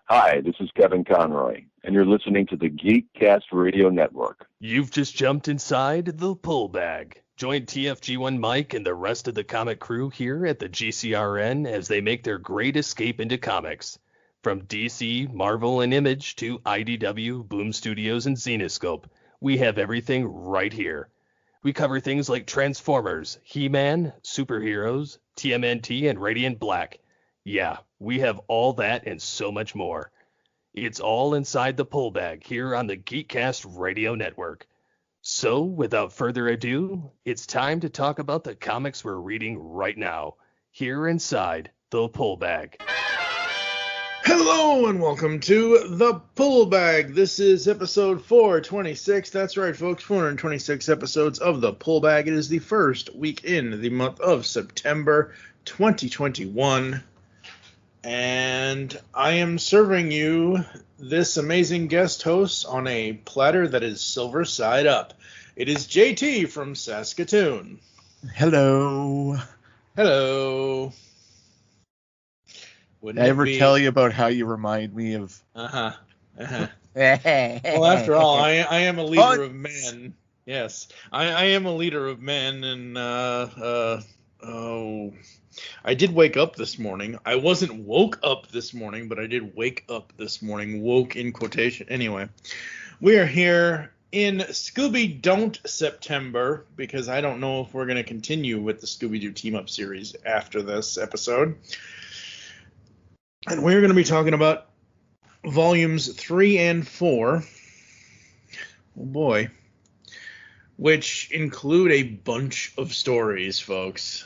Hi, this is Kevin Conroy, and you're listening to the Geekcast Radio Network. You've just jumped inside the pull bag. Join TFG1Mike and the rest of the comic crew here at the GCRN as they make their great escape into comics. From DC, Marvel, and Image to IDW, Boom Studios, and Zenescope, we have everything right here. We cover things like Transformers, He-Man, superheroes, TMNT, and Radiant Black. Yeah, we have all that and so much more. It's all inside the pull bag here on the Geekcast Radio Network. So, without further ado, it's time to talk about the comics we're reading right now, here inside the pull bag. Hello and welcome to the Pull Bag. This is episode 426. That's right, folks, 426 episodes of the Pull Bag. It is the first week in the month of September 2021. And I am serving you this amazing guest host on a platter that is silver side up. It is JT from Saskatoon. Hello. Hello. Did I ever tell you about how you remind me of... Well, after all, I am a leader of men. Yes, I am a leader of men, and I did wake up this morning. I wasn't woke up this morning, but I did wake up this morning. Woke in quotation. Anyway, we are here in Scooby Don't September, because I don't know if we're going to continue with the Scooby Doo Team Up series after this episode. And we're going to be talking about volumes 3 and 4. Oh boy. Which include a bunch of stories, folks.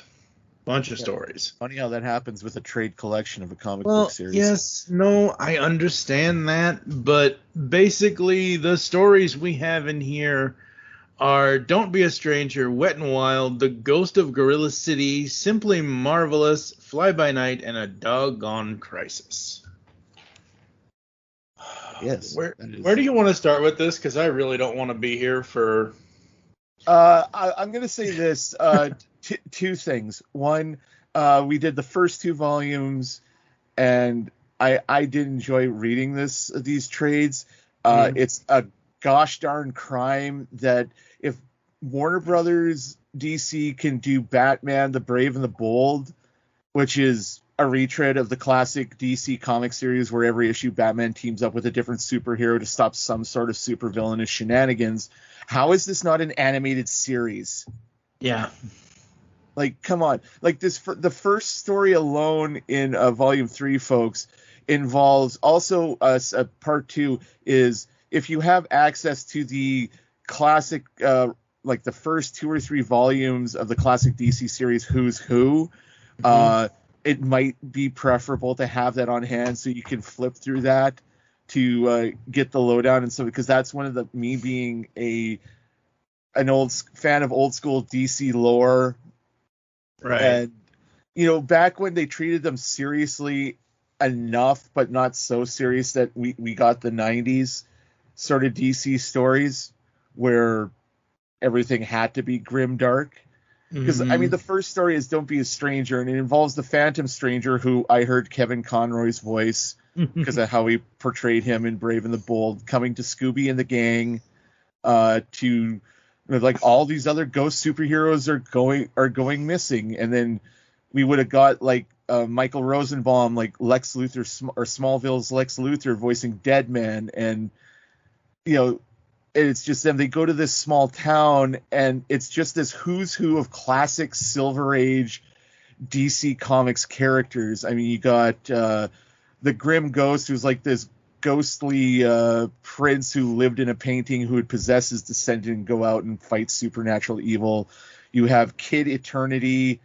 Bunch of stories. Funny how that happens with a trade collection of a comic book series. Yes, no, I understand that, but basically the stories we have in here are Don't Be a Stranger, Wet and Wild, The Ghost of Gorilla City, Simply Marvelous, Fly By Night, and A Doggone Crisis. Yes. Where do you want to start with this? Because I really don't want to be here for... I'm going to say this. Two things. One, we did the first 2 volumes, and I did enjoy reading these trades. It's a gosh darn crime that if Warner Brothers DC can do Batman, the Brave and the Bold, which is a retread of the classic DC comic series where every issue Batman teams up with a different superhero to stop some sort of supervillainous shenanigans, how is this not an animated series? Yeah. Like, come on. Like, the first story alone in volume 3, folks, involves also part 2 is if you have access to the classic, like the first 2 or 3 volumes of the classic DC series Who's Who, it might be preferable to have that on hand so you can flip through that to get the lowdown. And so, because that's one of the, me being an old fan of old school DC lore. Right. And, you know, back when they treated them seriously enough, but not so serious that we got the 90s sort of DC stories where everything had to be grim dark. Because, I mean, the first story is Don't Be a Stranger, and it involves the Phantom Stranger, who I heard Kevin Conroy's voice because of how he portrayed him in Brave and the Bold, coming to Scooby and the gang to, like, all these other ghost superheroes are going missing. And then we would have got, like, Michael Rosenbaum, like Lex Luthor, or Smallville's Lex Luthor voicing Deadman, and, you know, it's just them. They go to this small town, and it's just this who's who of classic Silver Age DC Comics characters. I mean, you got the Grim Ghost, who's like this ghostly prince who lived in a painting who would possess his descendant and go out and fight supernatural evil. You have Kid Eternity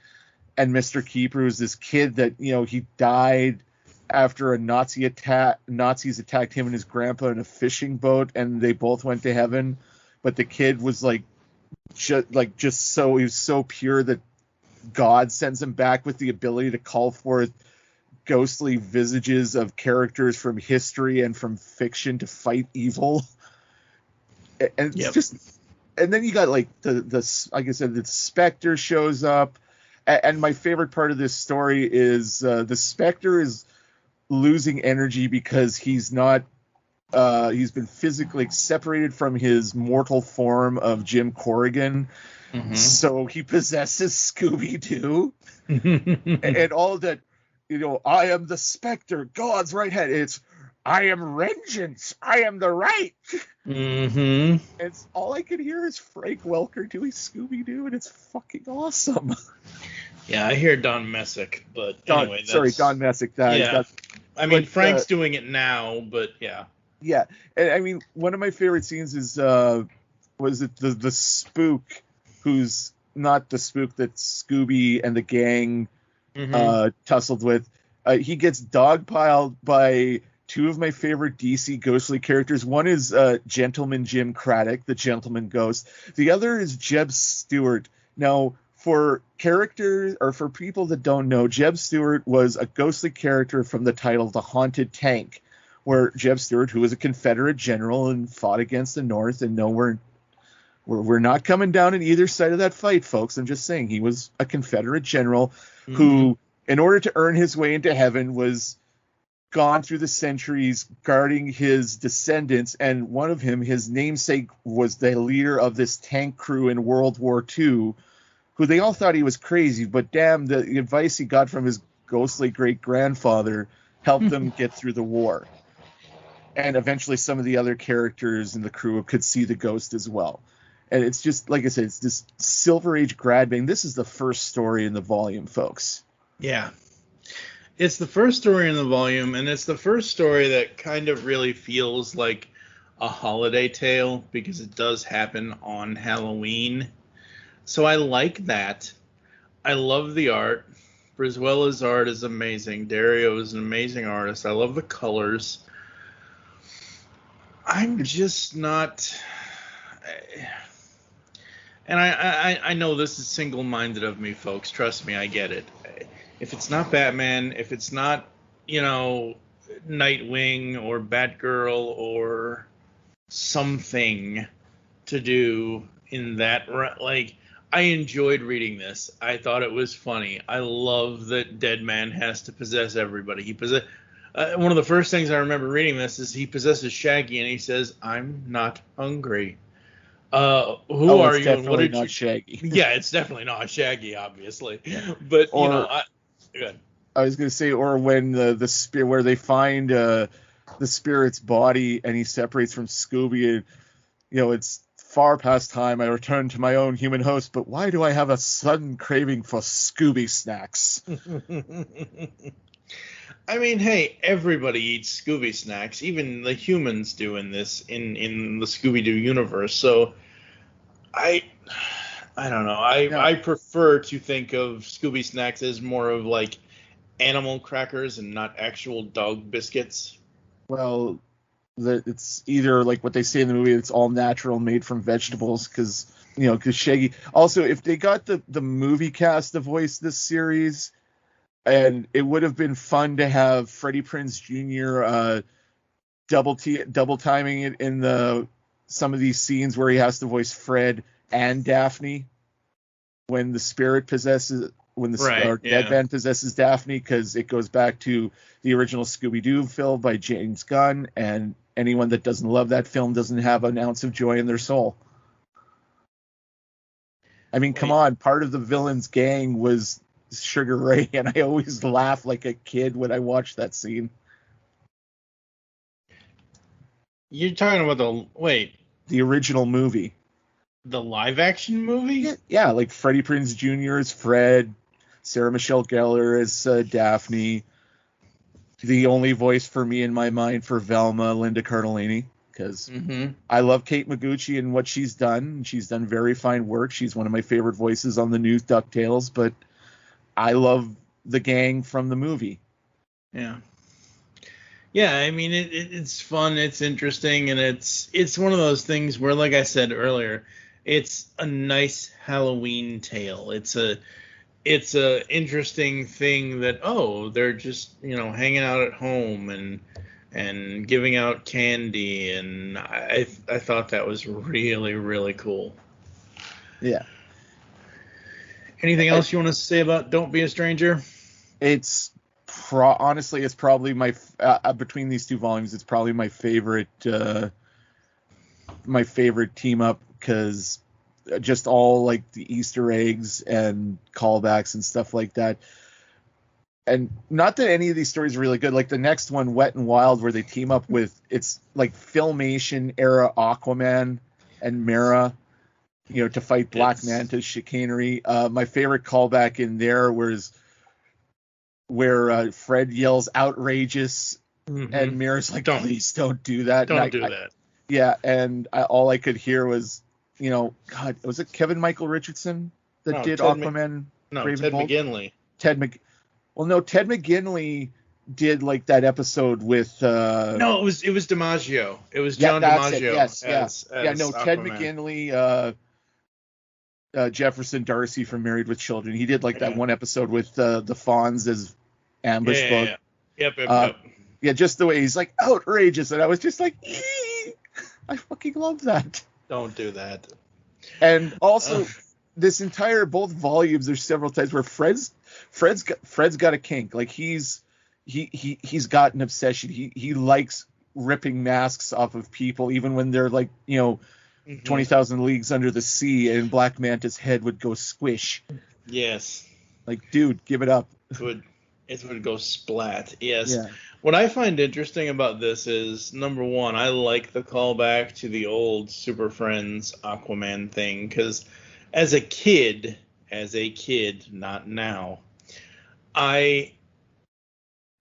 and Mr. Keeper, who's this kid that, you know, he died after a Nazis attacked him and his grandpa in a fishing boat, and they both went to heaven. But the kid was he was so pure that God sends him back with the ability to call forth ghostly visages of characters from history and from fiction to fight evil. And it's just, and then you got like the like I said, the Spectre shows up, and my favorite part of this story is the Spectre is losing energy because he's been physically separated from his mortal form of Jim Corrigan. Mm-hmm. So he possesses Scooby-Doo. And all that, I am the Spectre, God's right hand. It's, I am vengeance, I am the right. Mm-hmm. It's all I can hear is Frank Welker doing Scooby-Doo, and it's fucking awesome. Yeah, I hear Don Messick, but anyway, Don Messick. Frank's doing it now, but yeah. Yeah, and I mean, one of my favorite scenes is was it the spook, who's not the spook that Scooby and the gang tussled with. He gets dogpiled by two of my favorite DC ghostly characters. One is Gentleman Jim Craddock, the Gentleman Ghost. The other is Jeb Stewart. Now, for characters, or for people that don't know, Jeb Stewart was a ghostly character from the title The Haunted Tank, where Jeb Stewart, who was a Confederate general and fought against the North, and no, we're not coming down on either side of that fight, folks. I'm just saying he was a Confederate general who, in order to earn his way into heaven, was gone through the centuries guarding his descendants, and one of him, his namesake, was the leader of this tank crew in World War II, who they all thought he was crazy, but damn, the advice he got from his ghostly great-grandfather helped them get through the war. And eventually some of the other characters in the crew could see the ghost as well. And it's just, like I said, it's this Silver Age grad bang. This is the first story in the volume, folks. Yeah. It's the first story in the volume, and it's the first story that kind of really feels like a holiday tale, because it does happen on Halloween. So I like that. I love the art. Brizuela's art is amazing. Dario is an amazing artist. I love the colors. I'm just not... And I know this is single-minded of me, folks. Trust me, I get it. If it's not Batman, if it's not, Nightwing or Batgirl or something to do in that, like, I enjoyed reading this. I thought it was funny. I love that Deadman has to possess everybody. One of the first things I remember reading this is he possesses Shaggy, and he says, "I'm not hungry." Who are you? And what did you? Shaggy. Yeah, it's definitely not Shaggy, obviously. Yeah. But good. I was going to say, or when the spirit, where they find the spirit's body, and he separates from Scooby, and it's far past time. I return to my own human host, but why do I have a sudden craving for Scooby snacks? I mean, hey, everybody eats Scooby snacks. Even the humans do in the Scooby Doo universe. So I don't know. I prefer to think of Scooby snacks as more of like animal crackers and not actual dog biscuits. Well, it's either like what they say in the movie, it's all natural, made from vegetables, because Shaggy. Also, if they got the movie cast to voice this series, and it would have been fun to have Freddie Prinze Jr. double timing it in some of these scenes where he has to voice Fred and Daphne when the spirit possesses. Deadman possesses Daphne, because it goes back to the original Scooby-Doo film by James Gunn, and anyone that doesn't love that film doesn't have an ounce of joy in their soul. I mean, come on, part of the villain's gang was Sugar Ray, and I always laugh like a kid when I watch that scene. You're talking about the original movie. The live-action movie? Yeah, like Freddie Prinze Jr. as Fred, Sarah Michelle Gellar as Daphne. The only voice for me in my mind for Velma, Linda Cardellini, because I love Kate Micucci and what she's done. She's done very fine work. She's one of my favorite voices on the new DuckTales, but I love the gang from the movie. Yeah. Yeah, I mean, it's fun, it's interesting, and it's one of those things where, like I said earlier, it's a nice Halloween tale. It's a interesting thing that, they're just, hanging out at home and giving out candy, and I thought that was really, really cool. Yeah. Anything else you want to say about Don't Be a Stranger? It's honestly, it's probably between these two volumes, it's probably my favorite team up, because just all like the Easter eggs and callbacks and stuff like that. And not that any of these stories are really good. Like the next one, Wet and Wild, where they team up with, it's like Filmation era Aquaman and Mera, to fight Black Manta's chicanery. My favorite callback in there was where Fred yells outrageous, and Mera's like, please don't do that. Don't do that. Yeah, and all I could hear was, God, was it Kevin Michael Richardson that did Aquaman? Ted McGinley. Well, no, Ted McGinley did like that episode with. No, it was DiMaggio. It was John DiMaggio. Yes. Ted McGinley, Jefferson Darcy from Married with Children. He did like that one episode with the Fonz as ambush bug. Yep. Yeah, just the way he's like outrageous, and I was just like, I fucking love that. Don't do that. And also, both volumes, there's several times where Fred's got a kink. Like he's got an obsession. He likes ripping masks off of people, even when they're like 20,000 leagues under the sea, and Black Manta's head would go squish. Yes. Like, dude, give it up. It would go splat. Yes. Yeah. What I find interesting about this is, number one, I like the callback to the old Super Friends Aquaman thing, because as a kid, not now, I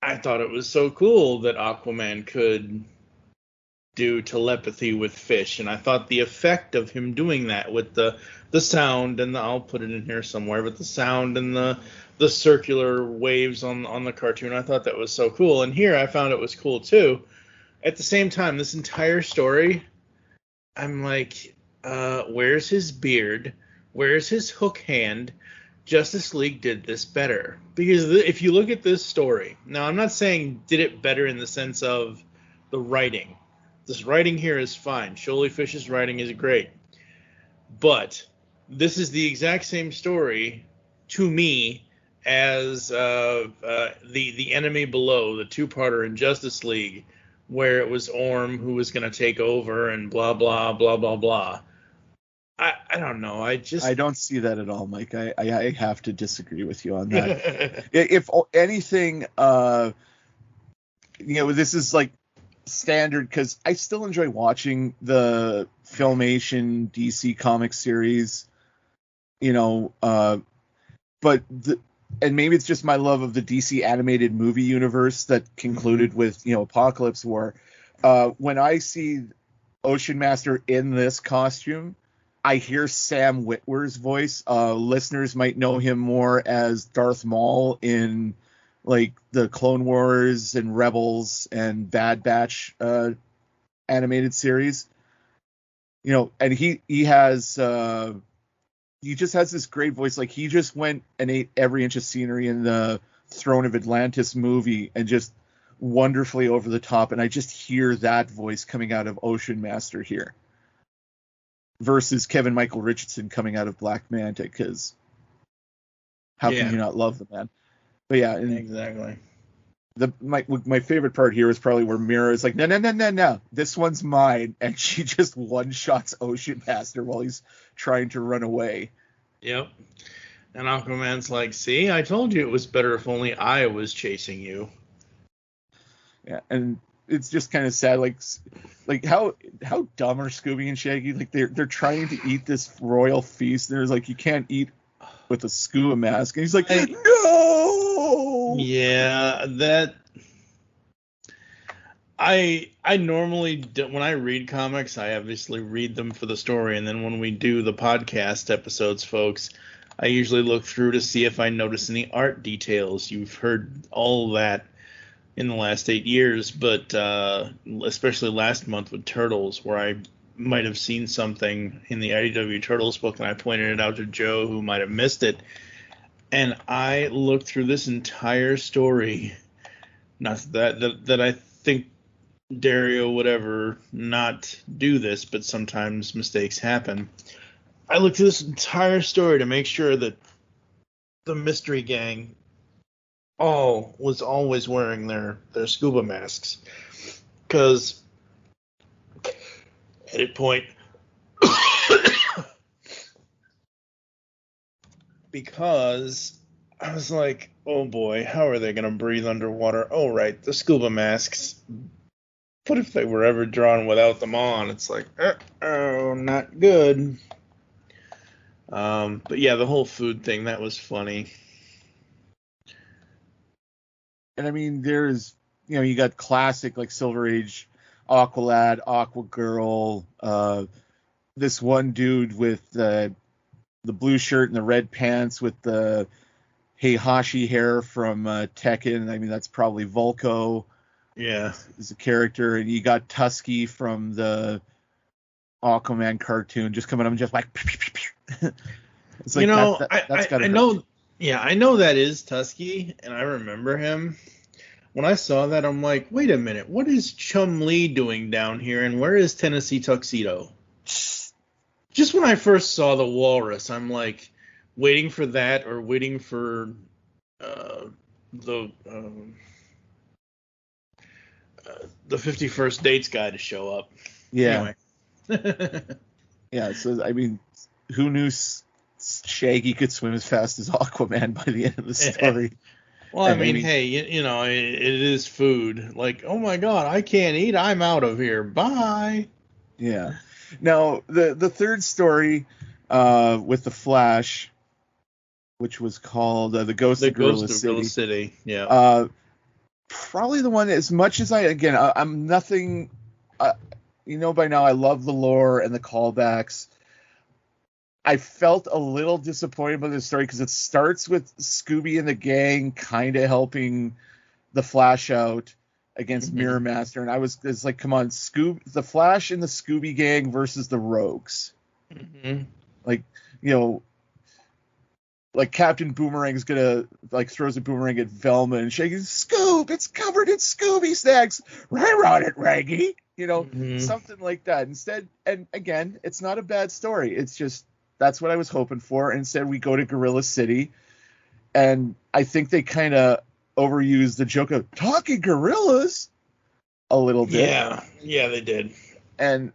thought it was so cool that Aquaman could do telepathy with fish, and I thought the effect of him doing that with the sound and I'll put it in here somewhere, but the sound and the circular waves on the cartoon, I thought that was so cool. And here I found it was cool too. At the same time, this entire story, I'm like, where's his beard? Where's his hook hand? Justice League did this better. Because if you look at this story, now I'm not saying did it better in the sense of the writing. This writing here is fine. Sholey Fish's writing is great. But this is the exact same story to me as the Enemy Below, the two-parter in Justice League, where it was Orm who was going to take over and blah, blah, blah, blah, blah. I don't know. I don't see that at all, Mike. I have to disagree with you on that. If anything, this is like standard, because I still enjoy watching the Filmation DC comic series, but and maybe it's just my love of the DC animated movie universe that concluded with, Apocalypse War. When I see Ocean Master in this costume, I hear Sam Witwer's voice. Listeners might know him more as Darth Maul in like the Clone Wars and Rebels and Bad Batch animated series. And he has he just has this great voice. Like he just went and ate every inch of scenery in the Throne of Atlantis movie and just wonderfully over the top. And I just hear that voice coming out of Ocean Master here versus Kevin Michael Richardson coming out of Black Manta, because how can you not love the man? But yeah, exactly. My favorite part here is probably where Mera is like, no, this one's mine, and she just one-shots Ocean Master while he's trying to run away. Yep. And Aquaman's like, see, I told you it was better if only I was chasing you. Yeah, and it's just kind of sad, like how dumb are Scooby and Shaggy? Like they're trying to eat this royal feast, and there's like, you can't eat with a scuba mask, and he's like, no. Yeah, that I normally do, when I read comics, I obviously read them for the story, and then when we do the podcast episodes, folks, I usually look through to see if I notice any art details. You've heard all that in the last 8 years, but especially last month with Turtles, where I might have seen something in the IDW Turtles book, and I pointed it out to Joe, who might have missed it. And I looked through this entire story. Not that I think Dario would ever not do this, but sometimes mistakes happen. I looked through this entire story to make sure that the Mystery Gang all was always wearing their scuba masks. Because, edit point, because I was like, oh boy, how are they going to breathe underwater? Oh, right, the scuba masks. What if they were ever drawn without them on? It's like, oh, not good. But yeah, the whole food thing, that was funny. And I mean, there's, you got classic like Silver Age Aqualad, Aqua Girl, this one dude with the blue shirt and the red pants with the Heihachi hair from Tekken. I mean, that's probably Volko. Yeah. Is a character. And you got Tusky from the Aquaman cartoon just coming up and just like, it's like, that's gotta I know. Yeah, I know that is Tusky, and I remember him. When I saw that, I'm like, wait a minute, what is Chum Lee doing down here, and where is Tennessee Tuxedo? Just when I first saw the Walrus, I'm like, waiting for that or waiting for the 51st Dates guy to show up. Yeah. Anyway. Yeah, so, I mean, who knew Shaggy could swim as fast as Aquaman by the end of the story? Well, I mean, hey, it is food. Like, oh my God, I can't eat. I'm out of here. Bye. Yeah. Now, the third story with the Flash, which was called The Ghost of Gorilla City. Yeah. Probably the one, as much as I'm nothing, by now I love the lore and the callbacks. I felt a little disappointed by this story because it starts with Scooby and the gang kind of helping the Flash out against Mirror Master, and it's like, come on, the Flash and the Scooby gang versus the Rogues. Mm-hmm. Like, like Captain Boomerang's gonna throws a boomerang at Velma and Shaggy, Scoob, it's covered in Scooby snacks. Right on it, Raggy. Something like that. Instead, and again, it's not a bad story. It's just, that's what I was hoping for. Instead, we go to Gorilla City, and I think they kind of overused the joke of talking gorillas a little bit. Yeah, they did. And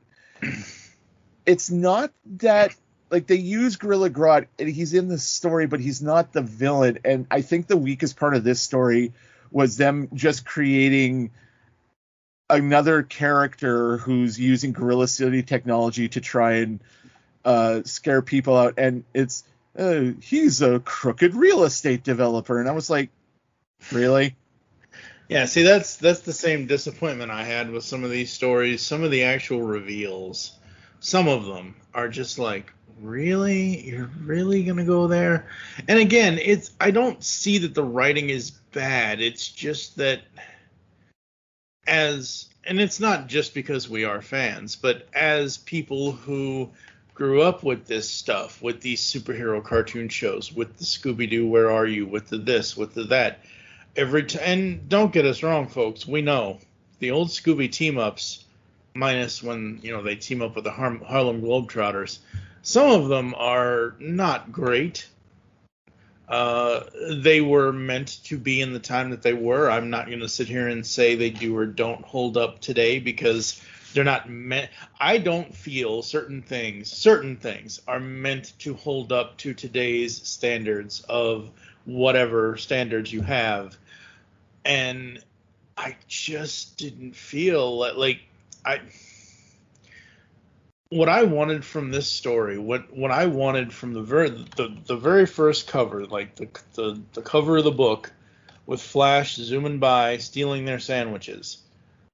it's not that, like, they use Gorilla Grodd, and he's in the story, but he's not the villain. And I think the weakest part of this story was them just creating another character who's using Gorilla City technology to try and scare people out, and it's he's a crooked real estate developer, and I was like, really? Yeah, see, that's the same disappointment I had with some of these stories. Some of the actual reveals, some of them are just like, really? You're really gonna go there? And again, I don't see that the writing is bad. It's just that and it's not just because we are fans, but as people who grew up with this stuff, with these superhero cartoon shows, with the Scooby Doo, Where Are You, with the this, with the that, and don't get us wrong, folks, we know the old Scooby team ups, minus when they team up with the Harlem Globetrotters, some of them are not great. They were meant to be in the time that they were. I'm not going to sit here and say they do or don't hold up today, because they're not meant. I don't feel certain things are meant to hold up to today's standards of whatever standards you have. And I just didn't feel like what I wanted from this story, what I wanted from the very first cover, like the cover of the book with Flash zooming by, stealing their sandwiches.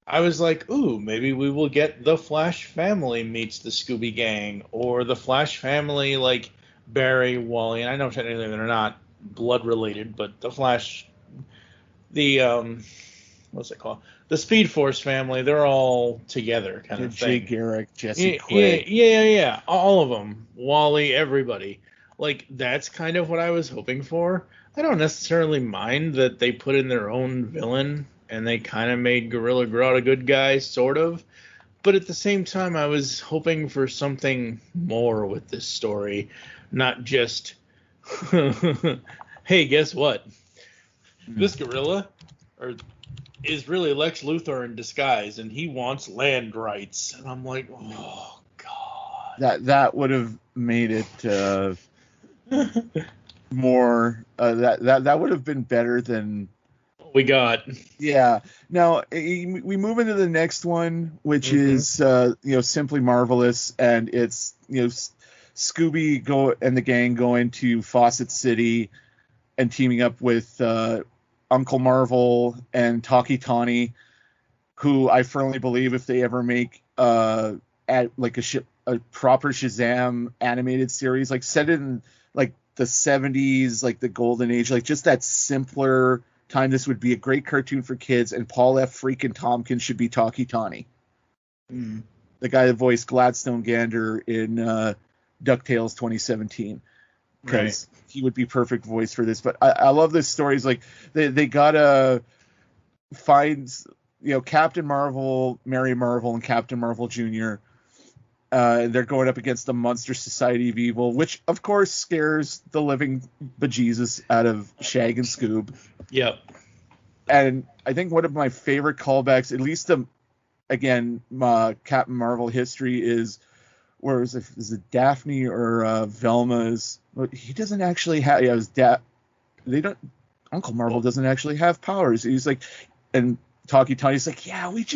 I was like, ooh, maybe we will get the Flash family meets the Scooby Gang, or the Flash family like Barry, Wally, and I know technically they're not blood related, but the Flash, what's it called? The Speed Force family, they're all together kind of thing. Jay Garrick, Jesse Quick. Yeah. All of them. Wally, everybody. Like, that's kind of what I was hoping for. I don't necessarily mind that they put in their own villain and they kind of made Gorilla Grodd a good guy, sort of. But at the same time, I was hoping for something more with this story. Not just, hey, guess what? This gorilla is really Lex Luthor in disguise, and he wants land rights. And I'm like, oh god. That would have made it more. That would have been better than we got. Yeah. Now we move into the next one, which is Simply Marvelous, and it's Scooby and the gang going to Fawcett City and teaming up with Uncle Marvel and Talkie Tawny, who I firmly believe if they ever make a proper Shazam animated series, like set it in like the 70s, like the golden age, like just that simpler time, this would be a great cartoon for kids, and Paul F. freaking Tompkins should be Talkie Tawny. The guy that voiced Gladstone Gander in DuckTales 2017. Because he would be perfect voice for this. But I love this story. It's like they gotta find Captain Marvel, Mary Marvel, and Captain Marvel Jr. They're going up against the Monster Society of Evil, which of course scares the living bejesus out of Shag and Scoob. Yep. And I think one of my favorite callbacks, at least Captain Marvel history, is where is it Daphne or Velma's? He doesn't actually have. Yeah, it was Uncle Marvel doesn't actually have powers. He's like, and Talkie Tawny's like, yeah, we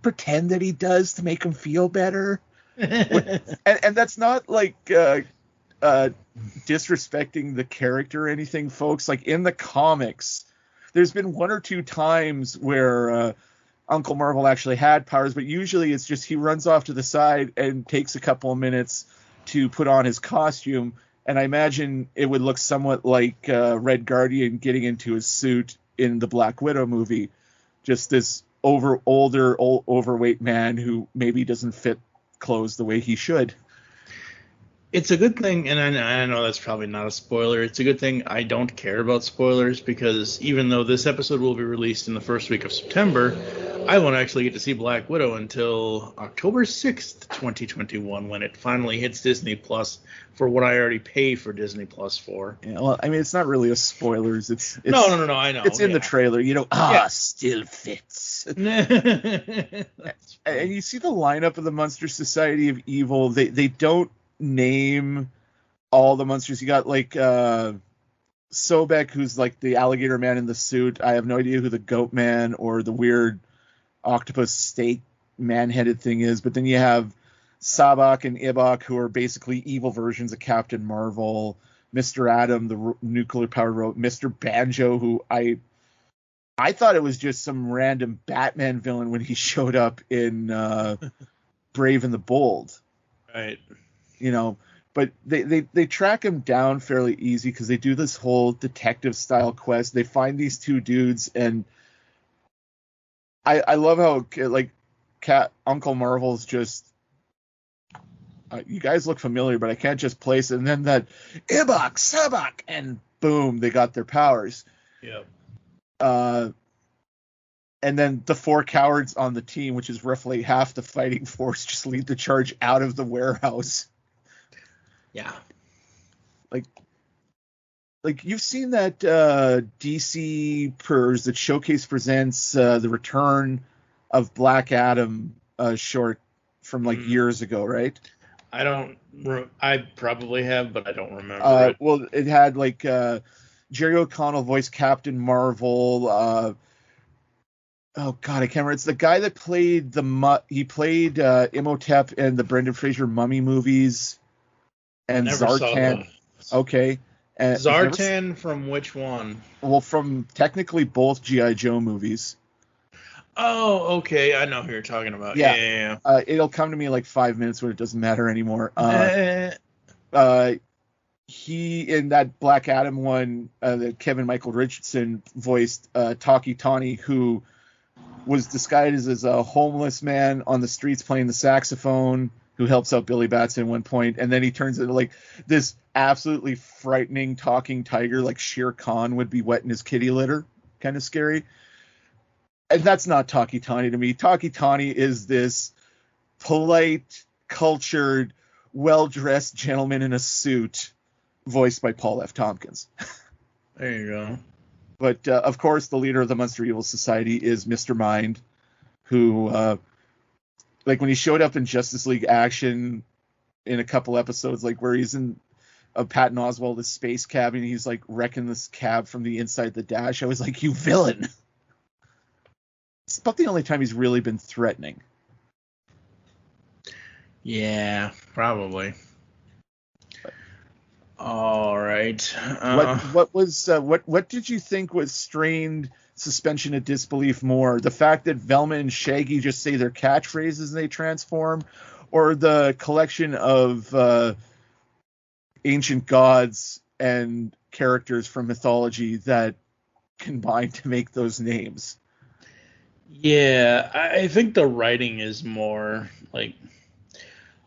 pretend that he does to make him feel better. and that's not like disrespecting the character or anything, folks. Like in the comics, there's been one or two times where Uncle Marvel actually had powers, but usually it's just he runs off to the side and takes a couple of minutes to put on his costume. And I imagine it would look somewhat like Red Guardian getting into his suit in the Black Widow movie. Just this overweight man who maybe doesn't fit clothes the way he should. It's a good thing, and I know that's probably not a spoiler. It's a good thing I don't care about spoilers, because even though this episode will be released in the first week of September, I won't actually get to see Black Widow until October 6th, 2021, when it finally hits Disney Plus for what I already pay for Disney Plus for. Yeah, well, I mean, it's not really a spoilers. It's no, I know. It's in the trailer. Still fits. And you see the lineup of the Monster Society of Evil. They don't name all the monsters. You got like Sobek, who's like the alligator man in the suit. I have no idea who the goat man or the weird octopus snake man-headed thing is, but then you have Sabak and Ibok, who are basically evil versions of Captain Marvel. Mr. Atom, the nuclear powered robot. Mr. Banjo, who I thought it was just some random Batman villain when he showed up in Brave and the Bold. Right. But they track him down fairly easy because they do this whole detective style quest. They find these two dudes, and I love how like Uncle Marvel's just you guys look familiar, but I can't just place it. And then that Ibok, Sabak, and boom, they got their powers. Yep. And then the four cowards on the team, which is roughly half the fighting force, just lead the charge out of the warehouse. Yeah. Like you've seen that DC that Showcase presents the Return of Black Adam short from like years ago, right? I probably have, but I don't remember it. Well, it had like Jerry O'Connell voiced Captain Marvel. Oh God, I can't remember. It's the guy that played Imhotep in the Brendan Fraser Mummy movies. And never Zartan. Okay. Zartan from which one? Well, from technically both G.I. Joe movies. Oh, okay. I know who you're talking about. Yeah. It'll come to me in like 5 minutes when it doesn't matter anymore. He, in that Black Adam one, that Kevin Michael Richardson voiced, Talkie Tawny, who was disguised as a homeless man on the streets playing the saxophone, who helps out Billy Batson at one point, and then he turns into like this absolutely frightening talking tiger, like Shere Khan would be wet in his kitty litter, kind of scary. And that's not Talkie Tawny to me. Talkie Tawny is this polite, cultured, well-dressed gentleman in a suit, voiced by Paul F. Tompkins. There you go. But of course, the leader of the Monster Evil Society is Mr. Mind, who, like when he showed up in Justice League Action in a couple episodes, like where he's in Patton Oswalt's space cab and he's like wrecking this cab from the inside the dash, I was like, you villain. It's about the only time he's really been threatening. Yeah, probably. All right. What did you think was strained suspension of disbelief more? The fact that Velma and Shaggy just say their catchphrases and they transform, or the collection of ancient gods and characters from mythology that combine to make those names? Yeah, I think the writing is more like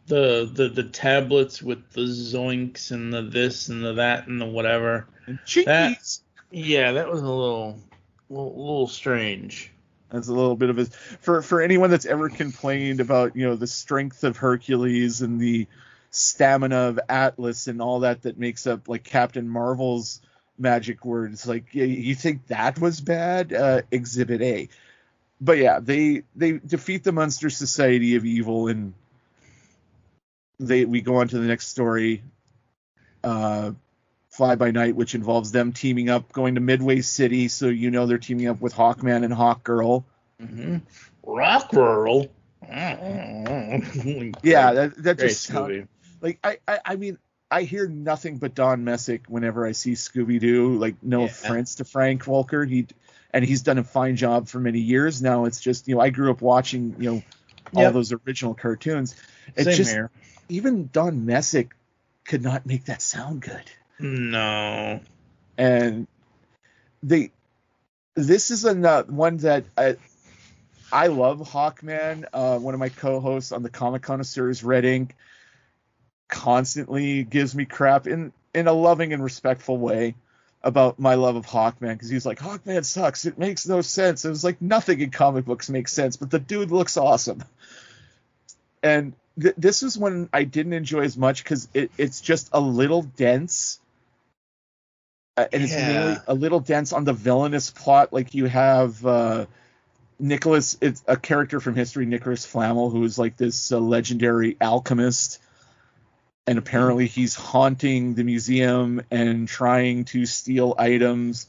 the tablets with the zoinks and the this and the that and the whatever. And cheese. That was a little strange. That's a little bit of a for anyone that's ever complained about, the strength of Hercules and the stamina of Atlas and all that makes up like Captain Marvel's magic words. Like, you think that was bad? Exhibit A. But yeah, they defeat the Monster Society of Evil, and we go on to the next story, Fly By Night, which involves them teaming up, going to Midway City. So they're teaming up with Hawkman and Hawkgirl. Mm-hmm. Rock Girl. Yeah, that just sounds like I mean, I hear nothing but Don Messick whenever I see Scooby Doo. Like, no offense to Frank Welker, he's done a fine job for many years now. It's just, I grew up watching, all those original cartoons. It's Same here. Even Don Messick could not make that sound good. No. And this is one that I love. Hawkman, one of my co-hosts on the Comic Connoisseurs Red Ink, constantly gives me crap in a loving and respectful way about my love of Hawkman, because he's like, Hawkman sucks, it makes no sense. It was like, nothing in comic books makes sense, but the dude looks awesome. And this is one I didn't enjoy as much because it's just a little dense, and it's mainly a little dense on the villainous plot. Like, you have Nicholas, it's a character from history, Nicholas Flamel, who is like this legendary alchemist. And apparently he's haunting the museum and trying to steal items.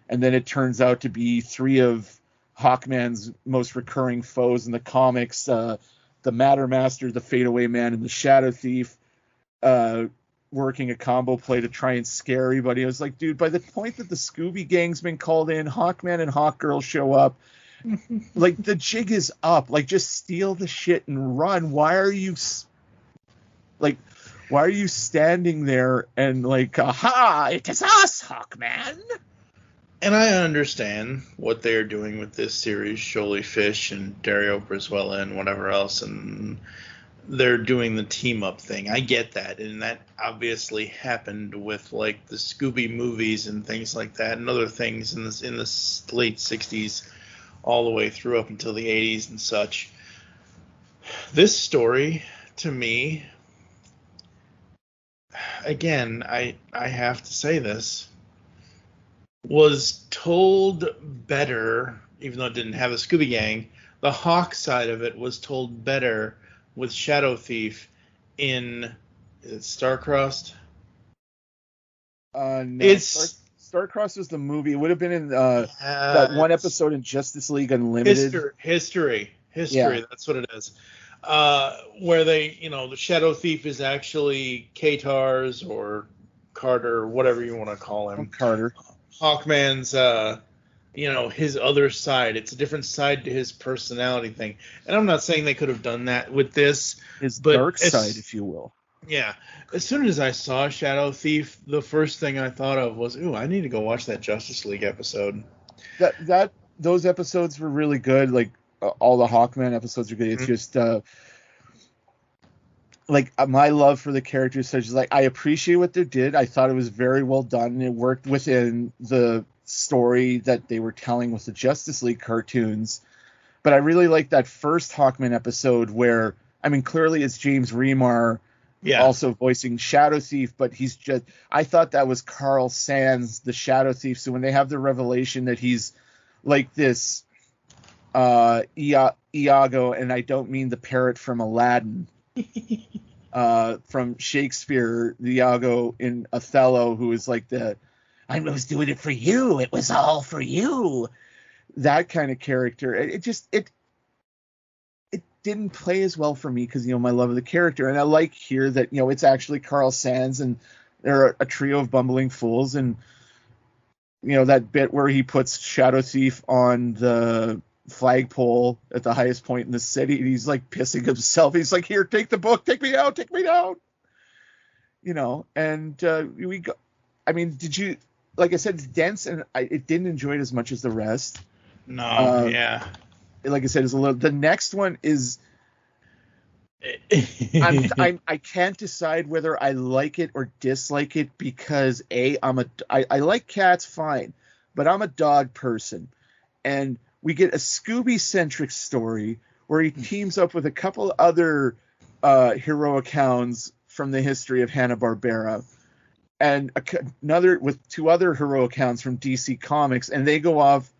And then it turns out to be three of Hawkman's most recurring foes in the comics, the Matter Master, the Fadeaway Man, and the Shadow Thief, working a combo play to try and scare everybody. I was like, dude, by the point that the Scooby Gang's been called in, Hawkman and Hawkgirl show up, like, the jig is up. Like, just steal the shit and run. Why are you standing there and like, aha, it is us, Hawkman? And I understand what they're doing with this series, Shoaly Fish and Dario Brizuela and whatever else, and they're doing the team up thing. I get that, and that obviously happened with like the Scooby movies and things like that, and other things in the late 60s all the way through up until the 80s and such. This story, to me, again, I have to say this, was told better, even though it didn't have a Scooby Gang. The Hawk side of it was told better with Shadow Thief in Starcrossed. No, it's Starcrossed was the movie. It would have been in that one episode in Justice League Unlimited. History. Yeah. That's what it is. Where they, the Shadow Thief is actually Katar's or Carter, or whatever you want to call him. Carter. Hawkman's, his other side. It's a different side to his personality thing. And I'm not saying they could have done that with this. His dark side, if you will. Yeah. As soon as I saw Shadow Thief, the first thing I thought of was, ooh, I need to go watch that Justice League episode. Those episodes were really good. Like, all the Hawkman episodes are good. It's just like my love for the characters. So just like, I appreciate what they did. I thought it was very well done, and it worked within the story that they were telling with the Justice League cartoons. But I really like that first Hawkman episode where, I mean, clearly it's James Remar Yeah. also voicing Shadow Thief, but I thought that was Carl Sands, the Shadow Thief. So when they have the revelation that he's like this Iago, and I don't mean the parrot from Aladdin, from Shakespeare, the Iago in Othello, who is like I was doing it for you, it was all for you, that kind of character. It didn't play as well for me because, my love of the character. And I like here that, it's actually Carl Sands and they're a trio of bumbling fools. And, that bit where he puts Shadow Thief on the flagpole at the highest point in the city, and he's like pissing himself. He's like, here, take the book, take me down. And we go, did you, like I said, it's dense, and I didn't enjoy it as much as the rest. No, yeah. Like I said, is a little. The next one is. I can't decide whether I like it or dislike it because I like cats fine, but I'm a dog person, and we get a Scooby-centric story where he teams up with a couple other heroic hounds from the history of Hanna-Barbera, and with two other heroic hounds from DC Comics, and they go off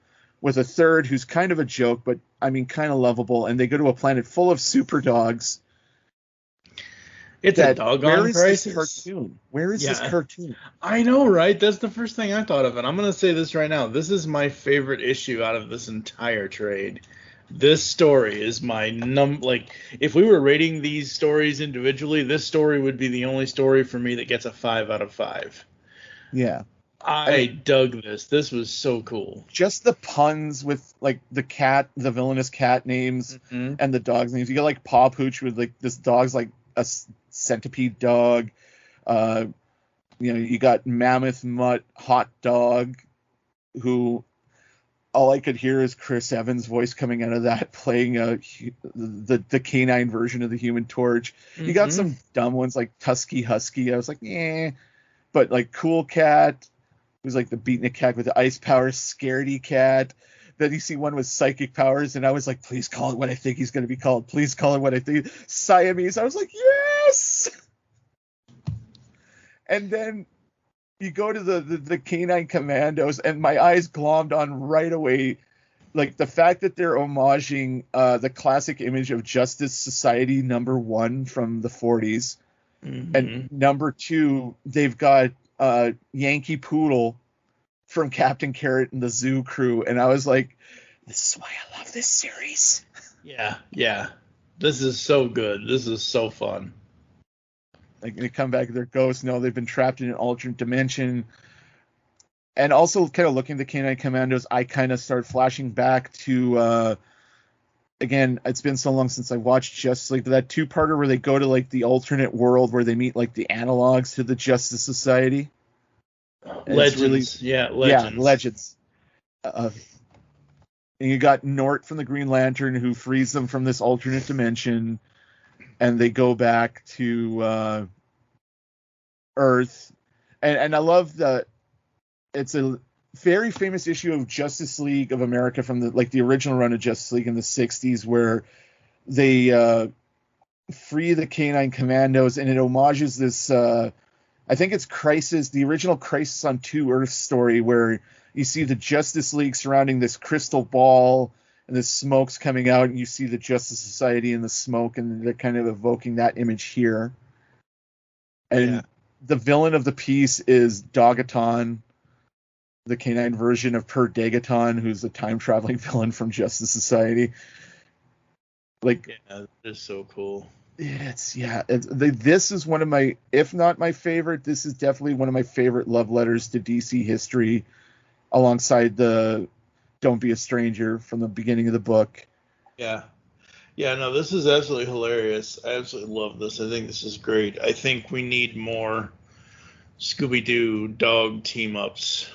with a third who's kind of a joke, but kind of lovable, and they go to a planet full of super dogs. It's a doggone crisis. Where is this cartoon? I know, right? That's the first thing I thought of, and I'm going to say this right now. This is my favorite issue out of this entire trade. This story is my if we were rating these stories individually, this story would be the only story for me that gets a 5 out of 5. Yeah. I dug this. This was so cool. Just the puns with like the villainous cat names and the dog's names. You got like Paw Pooch with like this dog's like a centipede dog. You got Mammoth Mutt Hot Dog, who all I could hear is Chris Evans' voice coming out of that, playing the canine version of the Human Torch. You got some dumb ones like Tusky Husky. I was like, yeah, but like Cool Cat, who's like the beatnik cat with the ice powers, Scaredy Cat. Then you see one with psychic powers, and I was like, please call it what I think he's going to be called. Please call it what I think. Siamese. I was like, yes! And then you go to the Canine Commandos, and my eyes glommed on right away, like the fact that they're homaging the classic image of Justice Society #1 from the 40s. And #2, they've got Yankee Poodle from Captain Carrot and the Zoo Crew, and I was like, this is why I love this series. Yeah. This is so good. This is so fun. Like, they come back, they're ghosts. No, they've been trapped in an alternate dimension. And also, kind of looking at the Canine Commandos, I kind of start flashing back to, again, it's been so long since I watched Justice League, but that two-parter where they go to, like, the alternate world where they meet, like, the analogs to the Justice Society. Legends. Legends. Yeah, Legends. And you got Nort from the Green Lantern, who frees them from this alternate dimension, and they go back to Earth. And I love that it's a very famous issue of Justice League of America from the original run of Justice League in the 60s, where they free the Canine Commandos, and it homages this I think it's Crisis, the original Crisis on 2 Earth story, where you see the Justice League surrounding this crystal ball, and the smoke's coming out, and you see the Justice Society in the smoke, and they're kind of evoking that image here. And the villain of the piece is Dogaton, the canine version of Per Dagaton, who's a time-traveling villain from Justice Society. Like, yeah, it's so cool. This is one of my, if not my favorite, this is definitely one of my favorite love letters to DC history, alongside the Don't Be a Stranger from the beginning of the book. Yeah, no, this is absolutely hilarious. I absolutely love this. I think this is great. I think we need more Scooby Doo dog team ups.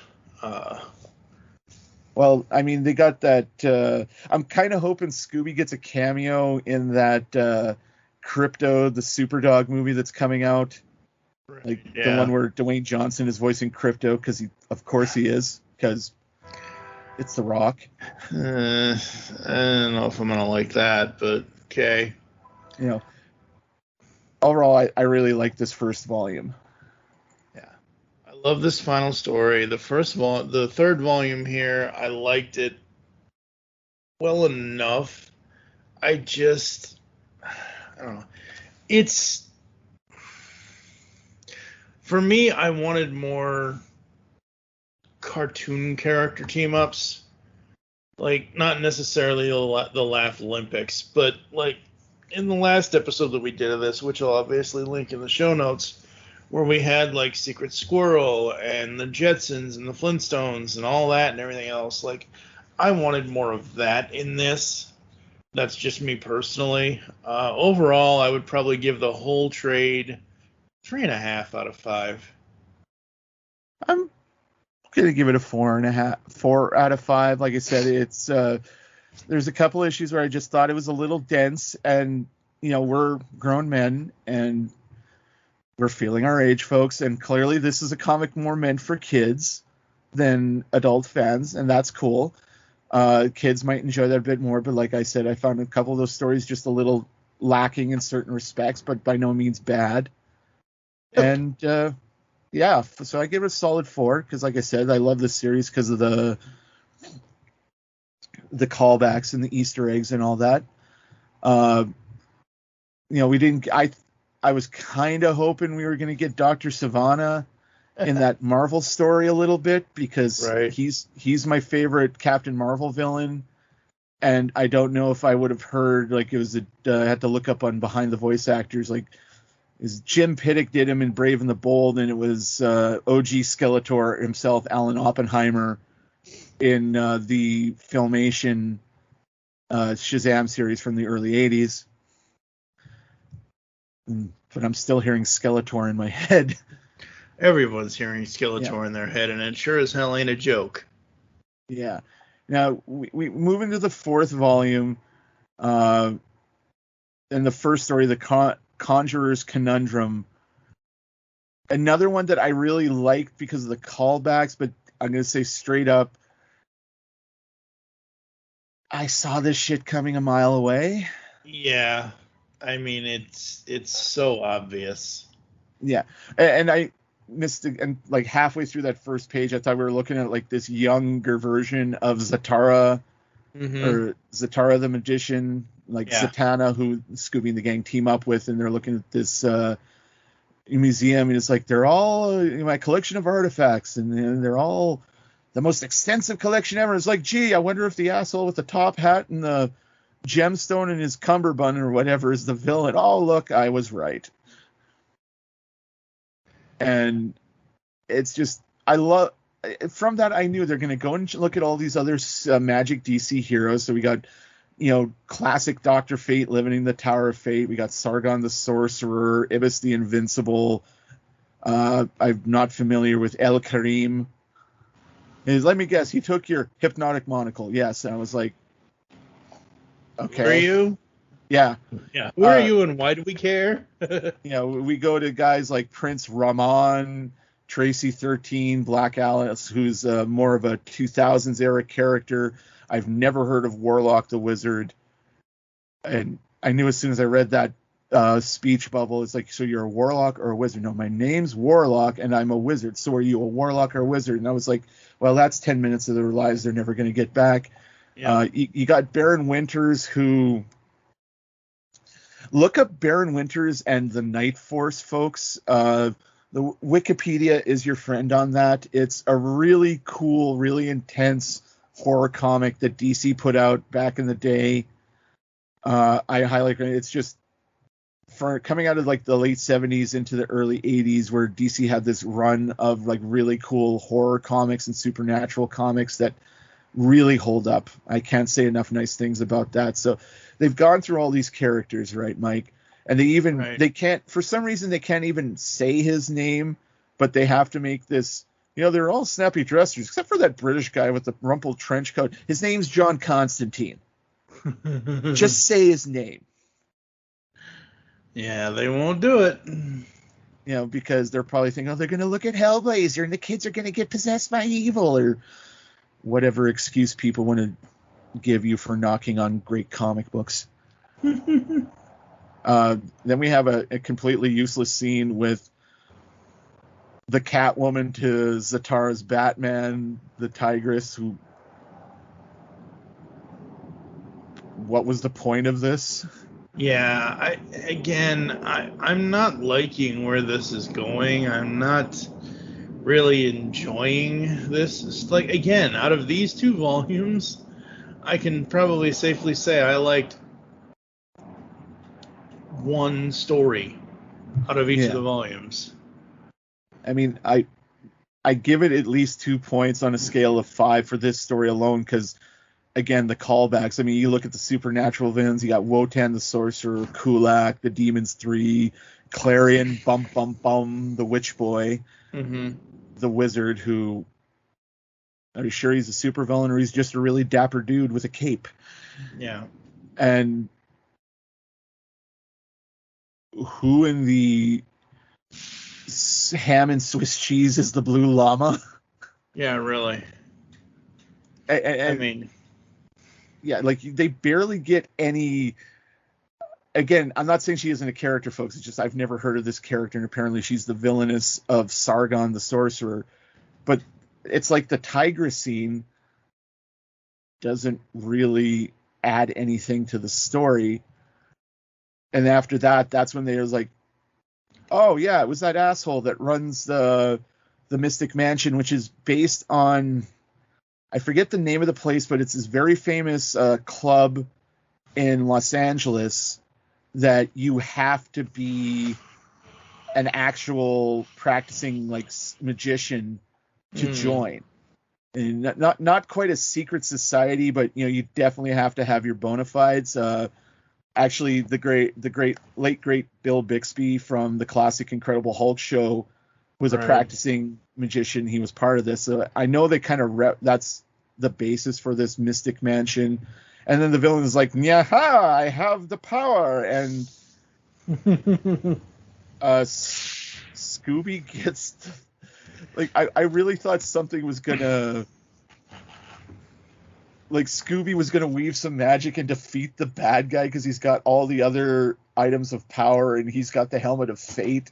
Well, I mean, they got that. I'm kind of hoping Scooby gets a cameo in that Crypto, the Superdog movie that's coming out. Right. The one where Dwayne Johnson is voicing Crypto, because of course he is, because it's The Rock. I don't know if I'm gonna like that, but okay. overall, I really like this first volume. Yeah, I love this final story. The third volume here, I liked it well enough. I don't know. It's, for me, I wanted more cartoon character team ups. Like, not necessarily the Laugh Olympics, but like in the last episode that we did of this, which I'll obviously link in the show notes, where we had like Secret Squirrel and the Jetsons and the Flintstones and all that and everything else. Like, I wanted more of that in this. That's just me personally. Overall, I would probably give the whole trade 3.5 out of 5. I'm gonna give it a 4.5, 4 out of 5. Like I said, it's there's a couple issues where I just thought it was a little dense, and we're grown men and we're feeling our age, folks, and clearly this is a comic more meant for kids than adult fans, and that's cool. Kids might enjoy that a bit more, but like I said, I found a couple of those stories just a little lacking in certain respects, but by no means bad. Yep. And yeah, so I give it a solid 4 because, like I said, I love this series because of the callbacks and the Easter eggs and all that. We didn't. I was kind of hoping we were going to get Dr. Sivana in that Marvel story a little bit because he's my favorite Captain Marvel villain, and I don't know if I would have heard, like, it was I had to look up on behind the voice actors, like, is Jim Piddock did him in Brave and the Bold, and it was OG Skeletor himself, Alan Oppenheimer, in the Filmation Shazam series from the early 80s. But I'm still hearing Skeletor in my head. Everyone's hearing Skeletor in their head, and it sure as hell ain't a joke. Yeah. Now, we move into the 4th volume, and the first story, the Conjurer's Conundrum. Another one that I really liked because of the callbacks, but I'm going to say straight up, I saw this shit coming a mile away. Yeah. I mean, it's so obvious. Yeah. And I missed it, and like halfway through that first page, I thought we were looking at like this younger version of Zatara, or Zatara the Magician, like Zatanna, who Scooby and the gang team up with, and they're looking at this museum, and it's like, they're all my collection of artifacts, and they're all the most extensive collection ever. It's like, gee, I wonder if the asshole with the top hat and the gemstone in his cummerbund or whatever is the villain. Oh, look, I was right. And it's just, from that I knew they're going to go and look at all these other Magic DC heroes. So we got, classic Dr. Fate living in the Tower of Fate. We got Sargon the Sorcerer, Ibis the Invincible. I'm not familiar with El Karim. Let me guess, he took your hypnotic monocle. Yes. And I was like, okay. Who are you? Yeah. Yeah. Who are you and why do we care? We go to guys like Prince Rahman, Tracy 13, Black Alice, who's more of a 2000s era character. I've never heard of Warlock the Wizard. And I knew as soon as I read that speech bubble, it's like, so you're a warlock or a wizard? No, my name's Warlock and I'm a wizard. So are you a warlock or a wizard? And I was like, well, that's 10 minutes of their lives they're never going to get back. Yeah. You got Baron Winters, who... Look up Baron Winters and the Night Force, folks. The Wikipedia is your friend on that. It's a really cool, really intense horror comic that DC put out back in the day. I highly recommend it. It's just for coming out of like the late 70s into the early 80s, where DC had this run of like really cool horror comics and supernatural comics that really hold up. I can't say enough nice things about that. So they've gone through all these characters, right, Mike? And they can't, for some reason, they can't even say his name, but they have to make this, they're all snappy dressers, except for that British guy with the rumpled trench coat. His name's John Constantine. Just say his name. Yeah, they won't do it. Because they're probably thinking, they're going to look at Hellblazer and the kids are going to get possessed by evil, or whatever excuse people want to give you for knocking on great comic books. Then we have a completely useless scene with the Catwoman to Zatara's Batman, the Tigress, who... What was the point of this? Yeah, I'm not liking where this is going. I'm not really enjoying this. It's like, again, out of these two volumes, I can probably safely say I liked one story out of each of the volumes. I mean, I give it at least 2 points on a scale of 5 for this story alone, because, again, the callbacks. I mean, you look at the supernatural villains. You got Wotan the Sorcerer, Kulak, the Demons 3, Clarion, Bum Bum Bum, the Witch Boy, the Wizard, who... Are you sure he's a super villain, or he's just a really dapper dude with a cape? Yeah. And who in the ham and Swiss cheese is the Blue Llama? Yeah, really. I mean... Yeah, like, they barely get any... Again, I'm not saying she isn't a character, folks. It's just I've never heard of this character, and apparently she's the villainess of Sargon the Sorcerer. But it's like the Tigress scene doesn't really add anything to the story. And after that, that's when they was like, oh, yeah, it was that asshole that runs the Mystic Mansion, which is based on... I forget the name of the place, but it's this very famous club in Los Angeles that you have to be an actual practicing like magician to join. And not quite a secret society, but you definitely have to have your bona fides. Actually, the late great Bill Bixby from the classic Incredible Hulk show was a practicing magician. He was part of this. So I know they kind of that's the basis for this Mystic Mansion. And then the villain is like, "Yaha, I have the power." And Scooby gets like, I really thought something was gonna, like, Scooby was gonna weave some magic and defeat the bad guy because he's got all the other items of power and he's got the helmet of fate.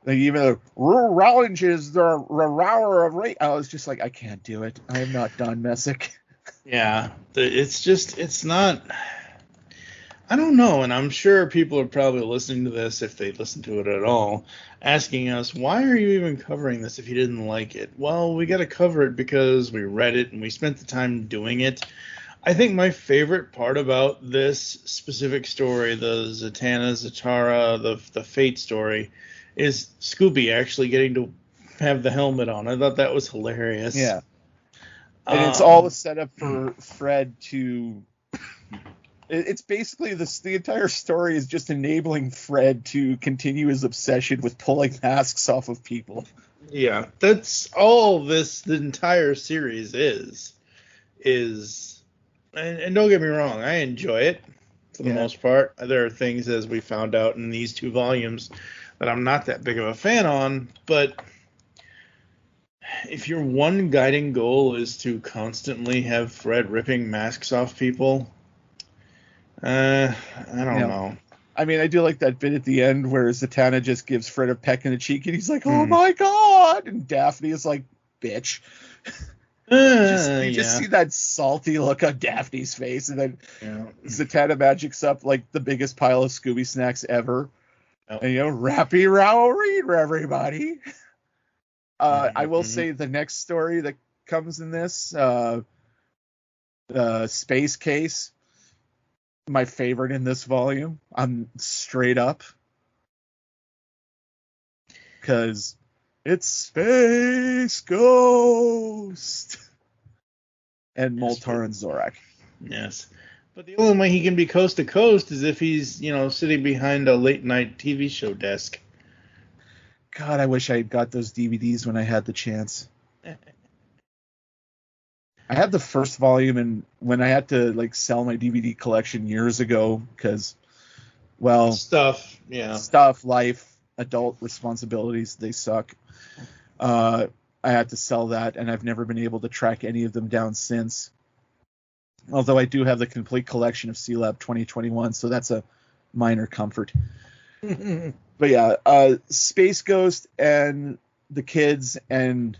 Like, even Rowling is the rower of rate. I was just like, I can't do it. I am not Don Messick. Yeah, it's not. I don't know, and I'm sure people are probably listening to this, if they listen to it at all, asking us, why are you even covering this if you didn't like it? Well, we got to cover it because we read it and we spent the time doing it. I think my favorite part about this specific story, the Zatara, the Fate story, is Scooby actually getting to have the helmet on. I thought that was hilarious. Yeah. And it's all a setup for Fred to... It's basically the entire story is just enabling Fred to continue his obsession with pulling masks off of people. Yeah, that's all the entire series is. And don't get me wrong, I enjoy it for the most part. There are things, as we found out in these two volumes, that I'm not that big of a fan on, but if your one guiding goal is to constantly have Fred ripping masks off people, I don't know. I mean, I do like that bit at the end where Zatanna just gives Fred a peck in the cheek and he's like, oh my God! And Daphne is like, bitch. You just see that salty look on Daphne's face, and then Zatanna magics up like the biggest pile of Scooby snacks ever. And rappy row reader, everybody. I will say the next story that comes in this, Space Case, my favorite in this volume. I'm straight up, because it's Space Ghost and Moltar and Zorak. Yes. But the only way he can be coast to coast is if he's, sitting behind a late night TV show desk. God, I wish I had got those DVDs when I had the chance. I had the first volume, and when I had to sell my DVD collection years ago, because, stuff, life, adult responsibilities, they suck. I had to sell that, and I've never been able to track any of them down since. Although I do have the complete collection of C-Lab 2021, so that's a minor comfort. But yeah, Space Ghost and the kids, and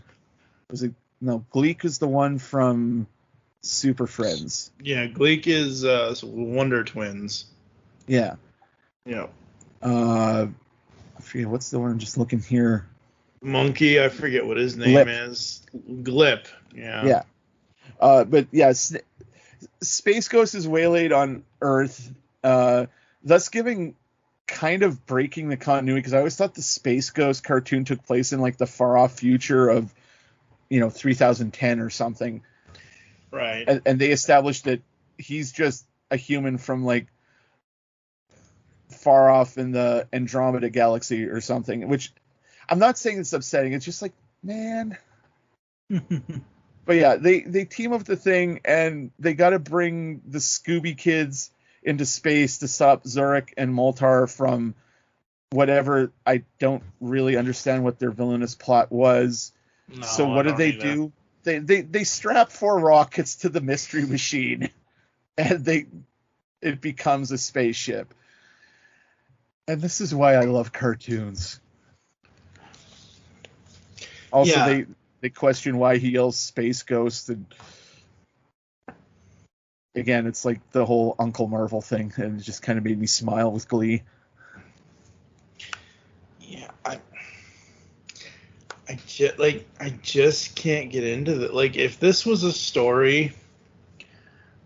Gleek is the one from Super Friends. Yeah, Gleek is Wonder Twins. Yeah. Yeah. I forget what's the one. I'm just looking here. Monkey, I forget what his name is. Glip. Yeah. Yeah. But yeah, Space Ghost is waylaid on Earth, thus kind of breaking the continuity, because I always thought the Space Ghost cartoon took place in like the far off future of 3010 or something. Right. And they established that he's just a human from like far off in the Andromeda galaxy or something, which I'm not saying it's upsetting. It's just like, man. But yeah, they team up the Thing, and they got to bring the Scooby kids into space to stop Zorak and Moltar from whatever. I don't really understand what their villainous plot was. No, so what do? They strap 4 rockets to the Mystery Machine, and it becomes a spaceship. And this is why I love cartoons. Also, they question why he yells Space Ghost, and again, it's like the whole Uncle Marvel thing, and it just kind of made me smile with glee. Yeah, I just can't get into that. Like, if this was a story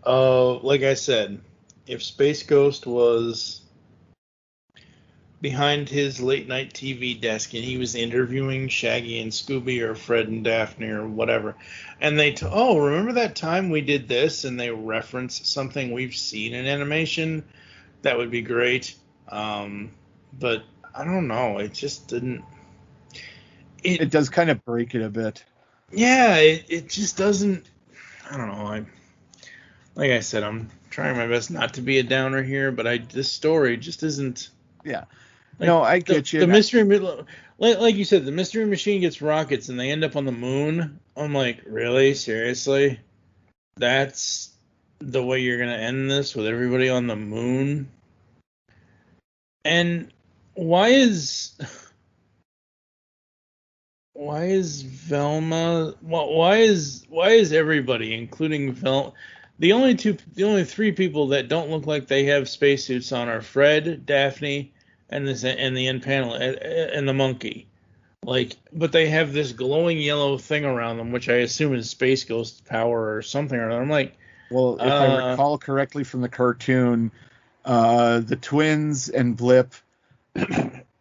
of, like I said, if Space Ghost was behind his late night TV desk and he was interviewing Shaggy and Scooby or Fred and Daphne or whatever, and remember that time we did this, and they reference something we've seen in animation, that would be great. But I don't know, it just didn't. It does kind of break it a bit. Yeah, it just doesn't. I don't know. Like I said, I'm trying my best not to be a downer here, but this story just isn't. Yeah. Like, no, I get you. The mystery, like you said, the Mystery Machine gets rockets and they end up on the moon. I'm like, really? Seriously? That's the way you're gonna end this, with everybody on the moon? And why is Velma? Why is everybody, including Velma? The only 3 people that don't look like they have spacesuits on are Fred, Daphne, and the end panel, and the monkey. Like, but they have this glowing yellow thing around them, which I assume is Space Ghost power or something or other. I'm like, well, if I recall correctly from the cartoon, the twins and Blip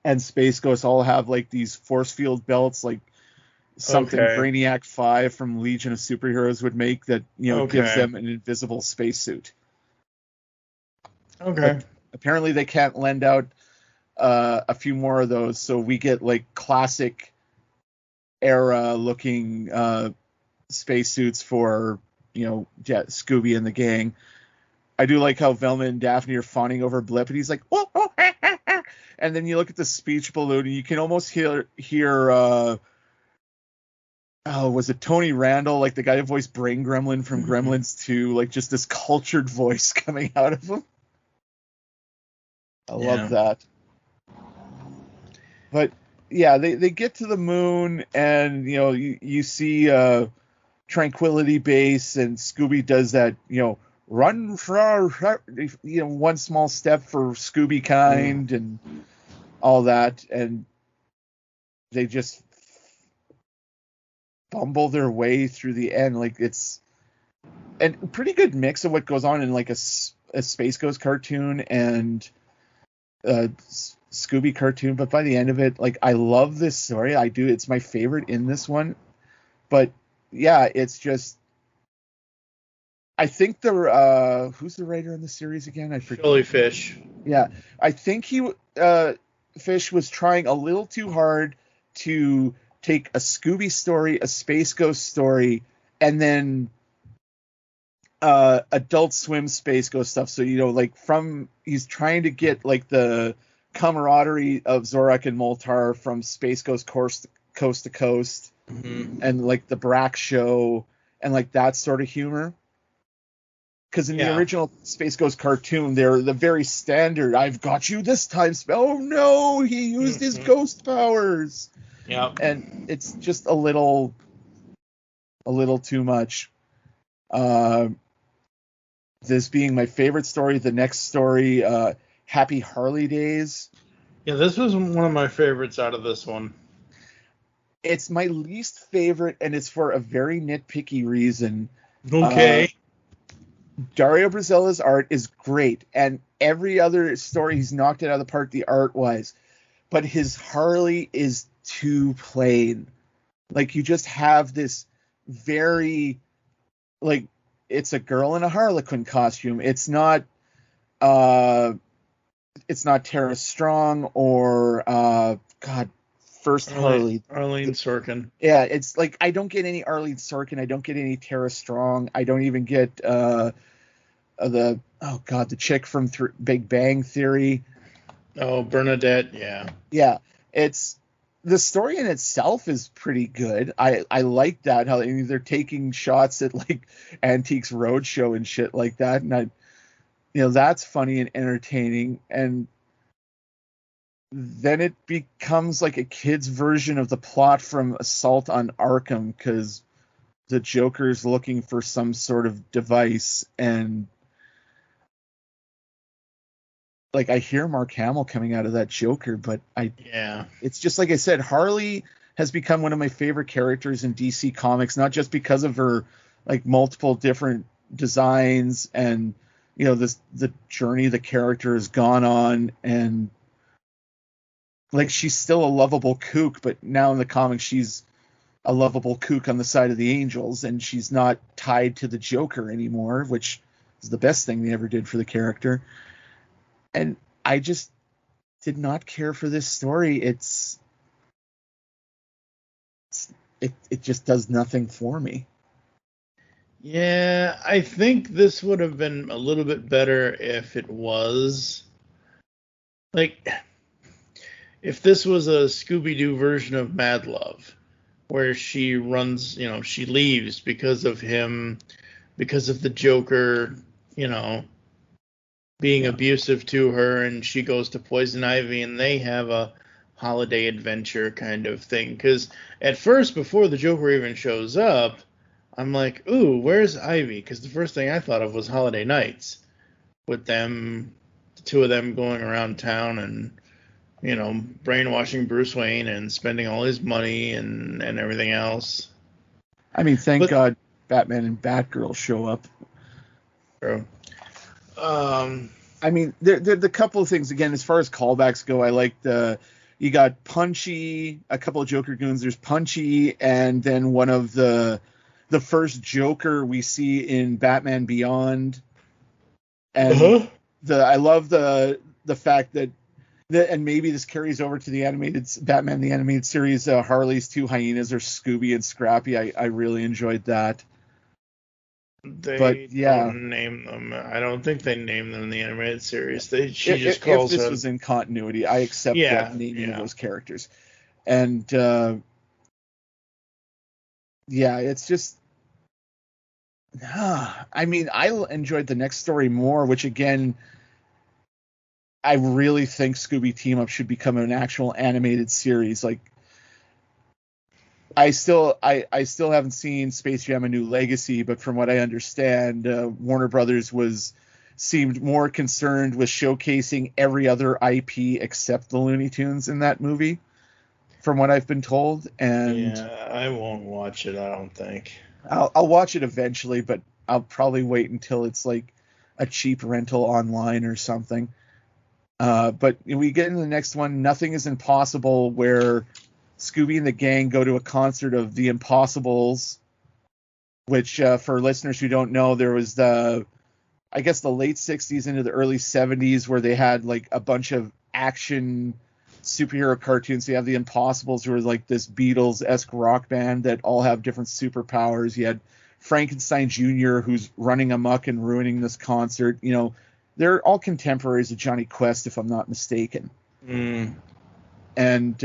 and Space Ghost all have like these force field belts, like something Brainiac 5 from Legion of Superheroes would make, that gives them an invisible spacesuit. Okay. But apparently they can't lend out a few more of those, so we get like classic era looking spacesuits for Scooby and the gang. I do like how Velma and Daphne are fawning over Blip, and he's like, oh, oh, ah, ah, ah. And then you look at the speech balloon, and you can almost hear was it Tony Randall, like the guy who voiced Brain Gremlin from Gremlins 2, like just this cultured voice coming out of him. I love that. But yeah, they get to the moon, and you see Tranquility Base, and Scooby does that run for one small step for Scooby kind and all that, and they just bumble their way through the end. Like, it's a pretty good mix of what goes on in like a Space Ghost cartoon and Scooby cartoon, but by the end of it, like, I love this story. I do. It's my favorite in this one. But yeah, it's just, I think who's the writer in the series again? I forget. Philly Fish. Yeah, I think Fish was trying a little too hard to take a Scooby story, a Space Ghost story, and then Adult Swim Space Ghost stuff. So he's trying to get like the camaraderie of Zorak and Moltar from Space Ghost Coast to Coast, and like the Brack Show and like that sort of humor. Because in the original Space Ghost cartoon, they're the very standard, I've got you this time spell. Oh no, he used his ghost powers. Yeah. And it's just a little too much. This being my favorite story, the next story, Happy Harley Days. Yeah, this was one of my favorites out of this one. It's my least favorite, and it's for a very nitpicky reason. Okay. Dario Brazilla's art is great, and every other story he's knocked it out of the park the art-wise. But his Harley is too plain. Like, you just have this very, like, it's a girl in a Harlequin costume. It's not Tara Strong or Harley. Arlene Sorkin. Yeah, it's like I don't get any Arlene Sorkin. I don't get any Tara Strong. I don't even get the chick from Big Bang Theory. Oh, Bernadette. Yeah. Yeah, it's the story in itself is pretty good. I like that how they're taking shots at like Antiques Roadshow and shit like that, and that's funny and entertaining. And then it becomes like a kid's version of the plot from Assault on Arkham, because the Joker's looking for some sort of device, and like I hear Mark Hamill coming out of that Joker, but it's just like I said, Harley has become one of my favorite characters in DC Comics, not just because of her like multiple different designs and the journey the character has gone on, and like she's still a lovable kook, but now in the comics she's a lovable kook on the side of the Angels, and she's not tied to the Joker anymore, which is the best thing they ever did for the character. And I just did not care for this story. It just does nothing for me. Yeah, I think this would have been a little bit better if it was like if this was a Scooby Doo version of Mad Love, where she runs, she leaves because of him, because of the Joker, being abusive to her, and she goes to Poison Ivy and they have a holiday adventure kind of thing. Because at first, before the Joker even shows up, I'm like, ooh, where's Ivy? Because the first thing I thought of was Holiday Nights, with them, the two of them going around town and, brainwashing Bruce Wayne and spending all his money and everything else. I mean, thank God Batman and Batgirl show up. True. I mean, the couple of things, again, as far as callbacks go, I like you got Punchy, a couple of Joker goons. There's Punchy, and then one of the first Joker we see in Batman Beyond. And I love the fact that, and maybe this carries over to the animated Batman the Animated Series, Harley's two hyenas are Scooby and Scrappy. I really enjoyed that. They don't name them. I don't think they name them in the animated series. She just calls if this was in continuity, I accept that naming of those characters. And it's just I mean, I enjoyed the next story more, which again, I really think Scooby Team Up should become an actual animated series. Like, I still haven't seen Space Jam: A New Legacy, but from what I understand, Warner Brothers seemed more concerned with showcasing every other IP except the Looney Tunes in that movie, from what I've been told. And I won't watch it, I don't think. I'll watch it eventually, but I'll probably wait until it's like a cheap rental online or something. But we get into the next one, Nothing is Impossible, where Scooby and the gang go to a concert of The Impossibles, which for listeners who don't know, there was the late 60s into the early 70s where they had like a bunch of action superhero cartoons. So you have The Impossibles, who are like this Beatles-esque rock band that all have different superpowers. You had Frankenstein Jr., who's running amok and ruining this concert. They're all contemporaries of Johnny Quest, if I'm not mistaken. And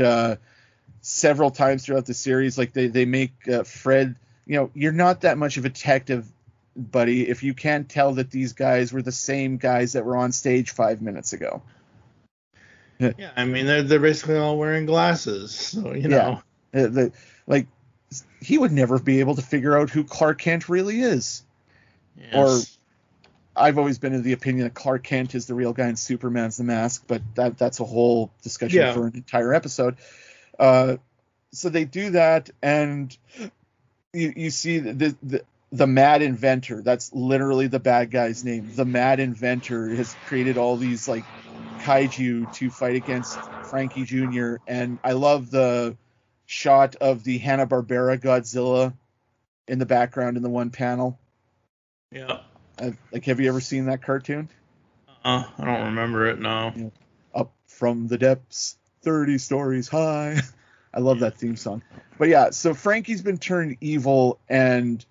several times throughout the series, like they make Fred, you're not that much of a detective buddy, if you can't tell that these guys were the same guys that were on stage 5 minutes ago. Yeah, I mean, they're basically all wearing glasses, so, you know. Like, he would never be able to figure out who Clark Kent really is. Yes. Or, I've always been of the opinion that Clark Kent is the real guy and Superman's the mask, but that's a whole discussion for an entire episode. So they do that, and you see the Mad Inventor. That's literally the bad guy's name. The Mad Inventor has created all these, like, kaiju to fight against Frankie Jr. And I love the shot of the Hanna-Barbera Godzilla in the background in the one panel. Yeah. Have you ever seen that cartoon? I don't remember it, no. You know, up from the depths, 30 stories high. I love that theme song. But yeah, so Frankie's been turned evil, and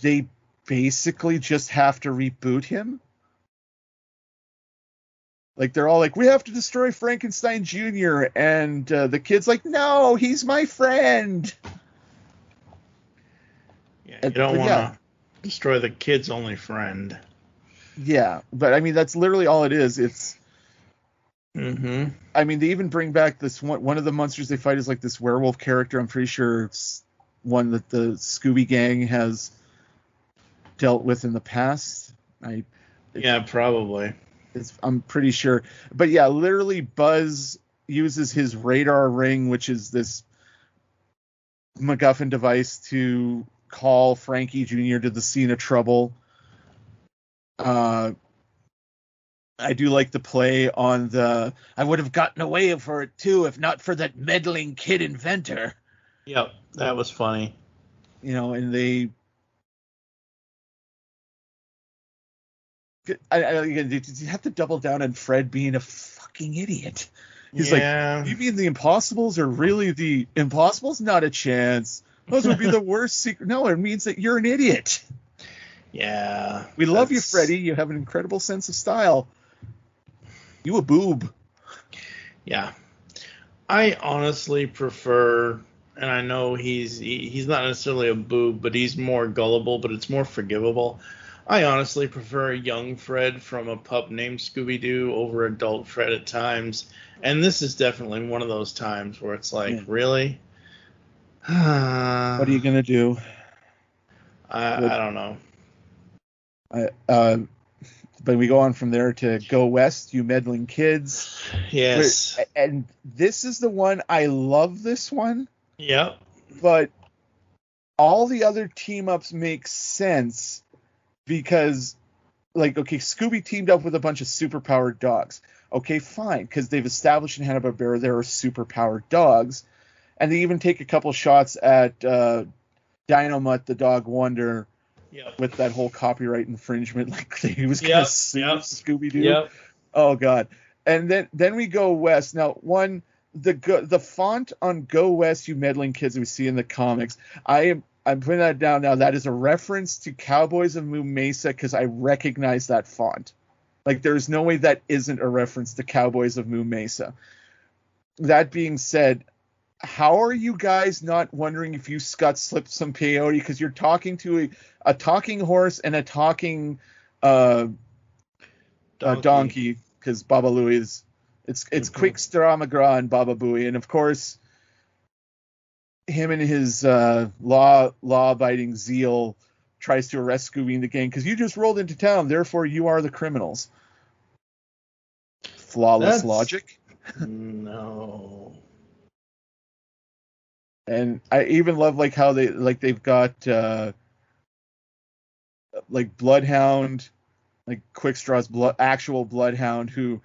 they basically just have to reboot him. Like, they're all like, we have to destroy Frankenstein Jr., and the kid's like, no, he's my friend. Yeah, you don't want to destroy the kid's only friend. Yeah, but I mean, that's literally all it is. It's... Mm-hmm. I mean, they even bring back this one of the monsters they fight is like this werewolf character. I'm pretty sure it's one that the Scooby Gang has dealt with in the past. Yeah, probably. I'm pretty sure. But yeah, literally Buzz uses his radar ring, which is this MacGuffin device, to call Frankie Jr. to the scene of trouble. I do like the play on the, I would have gotten away for it too if not for that meddling kid inventor. Yep, that was funny. You know, and they... you have to double down on Fred being a fucking idiot. He's like, you mean the Impossibles are really the Impossibles? Not a chance. Those would be the worst secret. No, it means that you're an idiot. Yeah. We love you, Freddy. You have an incredible sense of style. You a boob. Yeah. I honestly prefer, and I know he's not necessarily a boob, but he's more gullible, but it's more forgivable. I honestly prefer a young Fred from a pup named Scooby Doo over adult Fred at times. And this is definitely one of those times where it's like, really? What are you going to do? I don't know. But we go on from there to Go West, You Meddling Kids. Yes. And this is the one, I love this one. Yep. But all the other team-ups make sense because, like, okay, Scooby teamed up with a bunch of superpowered dogs. Okay, fine, because they've established in Hanna-Barbera there are superpowered dogs. And they even take a couple shots at Dynamite the Dog Wonder. Yep. With that whole copyright infringement, like he was going to sue Scooby Doo. Yep. Oh God! And then we go west. Now, the font on Go West, You Meddling Kids that we see in the comics, I'm putting that down now. That is a reference to Cowboys of Moo Mesa because I recognize that font. Like, there's no way that isn't a reference to Cowboys of Moo Mesa. That being said, how are you guys not wondering if you got slipped some peyote because you're talking to a talking horse and a talking donkey because Baba Louie is it's Quick Straw McGraw and Baba Booey, and of course him and his law-abiding zeal tries to arrest Scooby and the gang because you just rolled into town, therefore you are the criminals. Flawless logic. No. And I even love like how they've got like Bloodhound, like Quickstraw's actual Bloodhound, who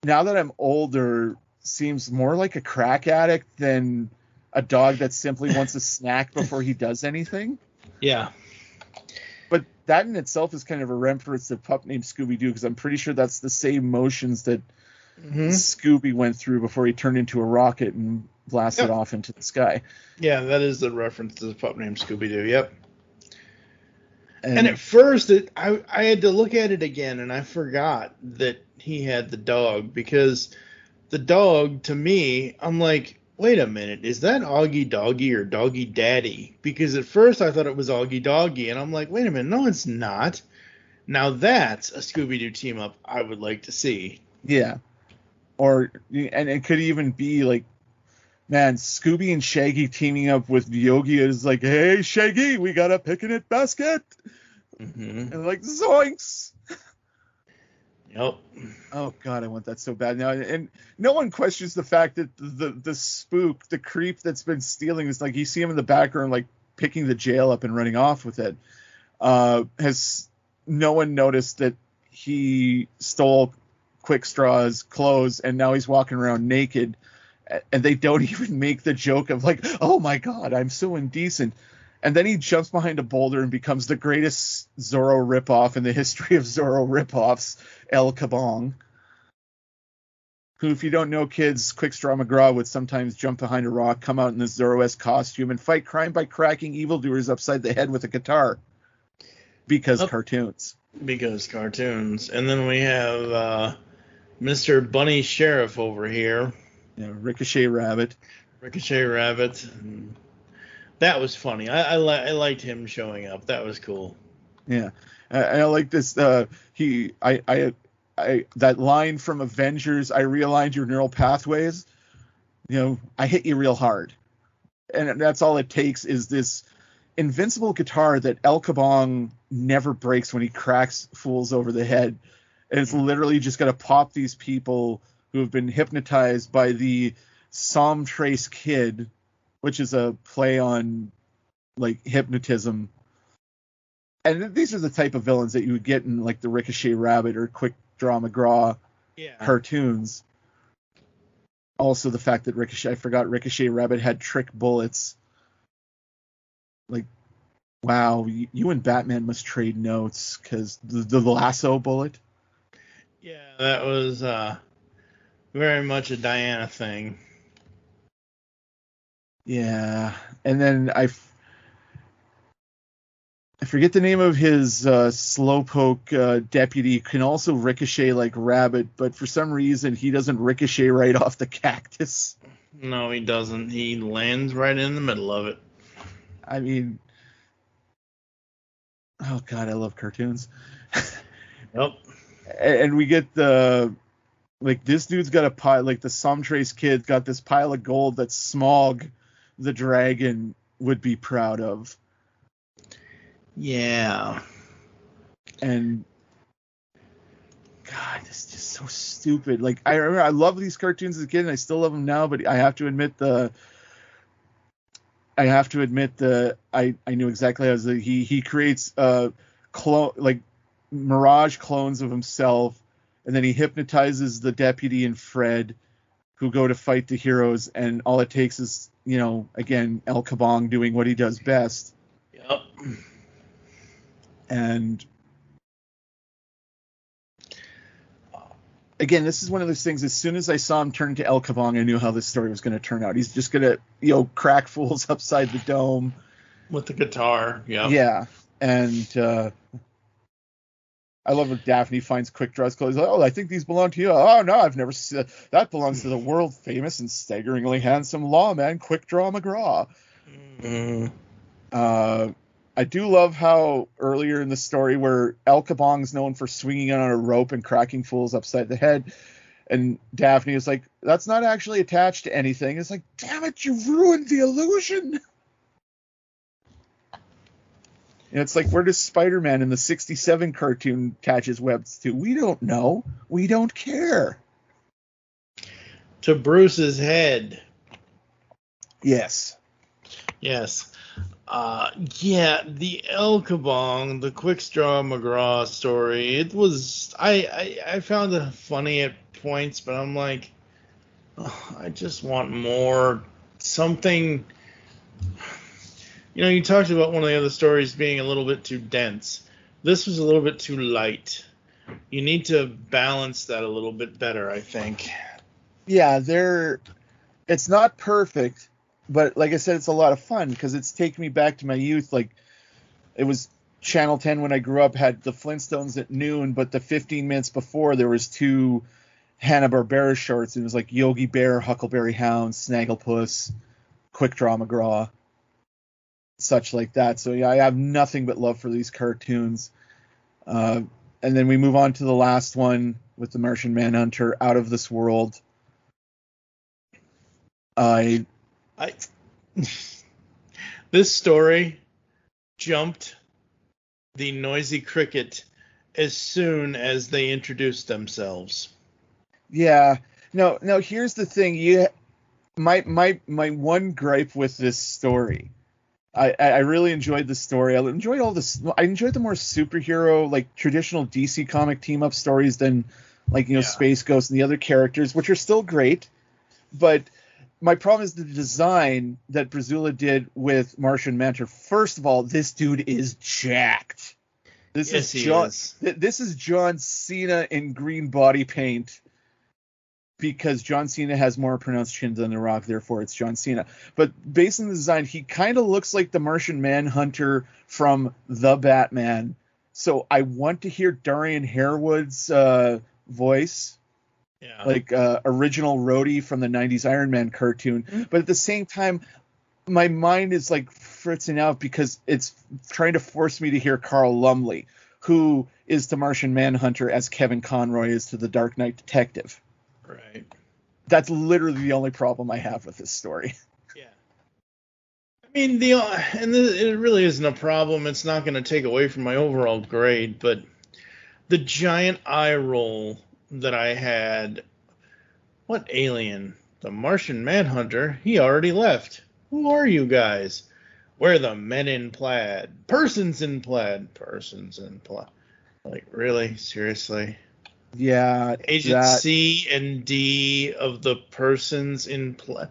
now that I'm older seems more like a crack addict than a dog that simply wants a snack before he does anything. Yeah. But that in itself is kind of a reference to a pup named Scooby Doo because I'm pretty sure that's the same motions that Scooby went through before he turned into a rocket and blasted off into the sky. Yeah, that is the reference to the pup named Scooby Doo. Yep. And at first, I had to look at it again, and I forgot that he had the dog because the dog, to me, I'm like, wait a minute, is that Augie Doggy or Doggy Daddy? Because at first I thought it was Augie Doggy, and I'm like, wait a minute, no, it's not. Now that's a Scooby Doo team up I would like to see. Yeah. And it could even be like, man, Scooby and Shaggy teaming up with Yogi is like, hey, Shaggy, we got a picnic basket. Mm-hmm. And like, zoinks. Yep. Oh, God, I want that so bad now. And no one questions the fact that the spook, the creep that's been stealing, is like, you see him in the background, like, picking the jail up and running off with it. Has no one noticed that he stole Quickstraw's clothes and now he's walking around naked? And they don't even make the joke of like, oh my God, I'm so indecent. And then he jumps behind a boulder and becomes the greatest Zorro ripoff in the history of Zorro ripoffs, El Kabong. Who, if you don't know, kids, Quickstraw McGraw would sometimes jump behind a rock, come out in the Zorro-esque costume, and fight crime by cracking evildoers upside the head with a guitar. Because cartoons. Because cartoons. And then we have Mr. Bunny Sheriff over here. Yeah, Ricochet Rabbit. Ricochet Rabbit. That was funny. I liked him showing up. That was cool. Yeah, I like this. That line from Avengers. I realigned your neural pathways. You know, I hit you real hard, and that's all it takes is this invincible guitar that El Kabong never breaks when he cracks fools over the head, and it's literally just gonna pop these people who have been hypnotized by the Psalm Trace Kid, which is a play on like hypnotism. And these are the type of villains that you would get in like the Ricochet Rabbit or Quick Draw McGraw cartoons. Also the fact that Ricochet Rabbit had trick bullets. Like, wow, you and Batman must trade notes, because the lasso bullet. Yeah, that was very much a Diana thing. Yeah, and then I forget the name of his slowpoke deputy. Can also ricochet like Rabbit, but for some reason he doesn't ricochet right off the cactus. No, he doesn't. He lands right in the middle of it. I mean, oh God, I love cartoons. Yep. And we get this dude's got a pile, like the Somtrace kid got this pile of gold that Smog the dragon would be proud of. Yeah. And God, this is just so stupid. Like, I remember I loved these cartoons as a kid and I still love them now, but I have to admit I knew exactly how he creates like mirage clones of himself, and then he hypnotizes the deputy and Fred, who go to fight the heroes, and all it takes is, you know, again, El Kabong doing what he does best. Yep. And again, this is one of those things, as soon as I saw him turn to El Kabong, I knew how this story was going to turn out. He's just going to, you know, crack fools upside the dome. With the guitar, yeah. Yeah, and I love when Daphne finds Quickdraw's clothes. Like, oh, I think these belong to you. Oh, no, I've never seen that. Belongs to the world famous and staggeringly handsome lawman, Quickdraw McGraw. Mm-hmm. I do love how earlier in the story where El Kabong's known for swinging on a rope and cracking fools upside the head, and Daphne is like, that's not actually attached to anything. It's like, damn it, you ruined the illusion. And it's like, where does Spider-Man in the 67 cartoon attach his webs to? We don't know. We don't care. To Bruce's head. Yes. Yes. Yeah, the El Kabong, the Quickstraw McGraw story, it was, I found it funny at points, but I'm like, oh, I just want more, something. You know, you talked about one of the other stories being a little bit too dense. This was a little bit too light. You need to balance that a little bit better, I think. Yeah, it's not perfect, but like I said, it's a lot of fun because it's taken me back to my youth. Like, it was Channel 10 when I grew up, had the Flintstones at noon, but the 15 minutes before there was two Hanna-Barbera shorts. It was like Yogi Bear, Huckleberry Hound, Snagglepuss, Quick Draw McGraw, such like that. So yeah, I have nothing but love for these cartoons. And then we move on to the last one with the Martian Manhunter, Out of This World. This story jumped the noisy cricket as soon as they introduced themselves. Yeah. No, here's the thing. My one gripe with this story. I really enjoyed the story. I enjoyed the more superhero, like traditional DC comic team up stories than like, Space Ghost and the other characters, which are still great. But my problem is the design that Brazula did with Martian Manhunter. First of all, this dude is jacked. This is John Cena in green body paint, because John Cena has more pronounced chin than The Rock, therefore it's John Cena. But based on the design, he kind of looks like the Martian Manhunter from The Batman. So I want to hear Darian Harewood's voice. Yeah. Like original Rhodey from the 90s Iron Man cartoon. Mm-hmm. But at the same time, my mind is like fritzing out because it's trying to force me to hear Carl Lumbly, who is to Martian Manhunter as Kevin Conroy is to the Dark Knight Detective. Right. That's literally the only problem I have with this story. Yeah. I mean, it really isn't a problem. It's not going to take away from my overall grade, but the giant eye roll that I had. What alien? The Martian Manhunter? He already left. Who are you guys? We're the men in plaid. Persons in plaid. Like, really? Seriously? Yeah. Agent C and D of the persons in plaid.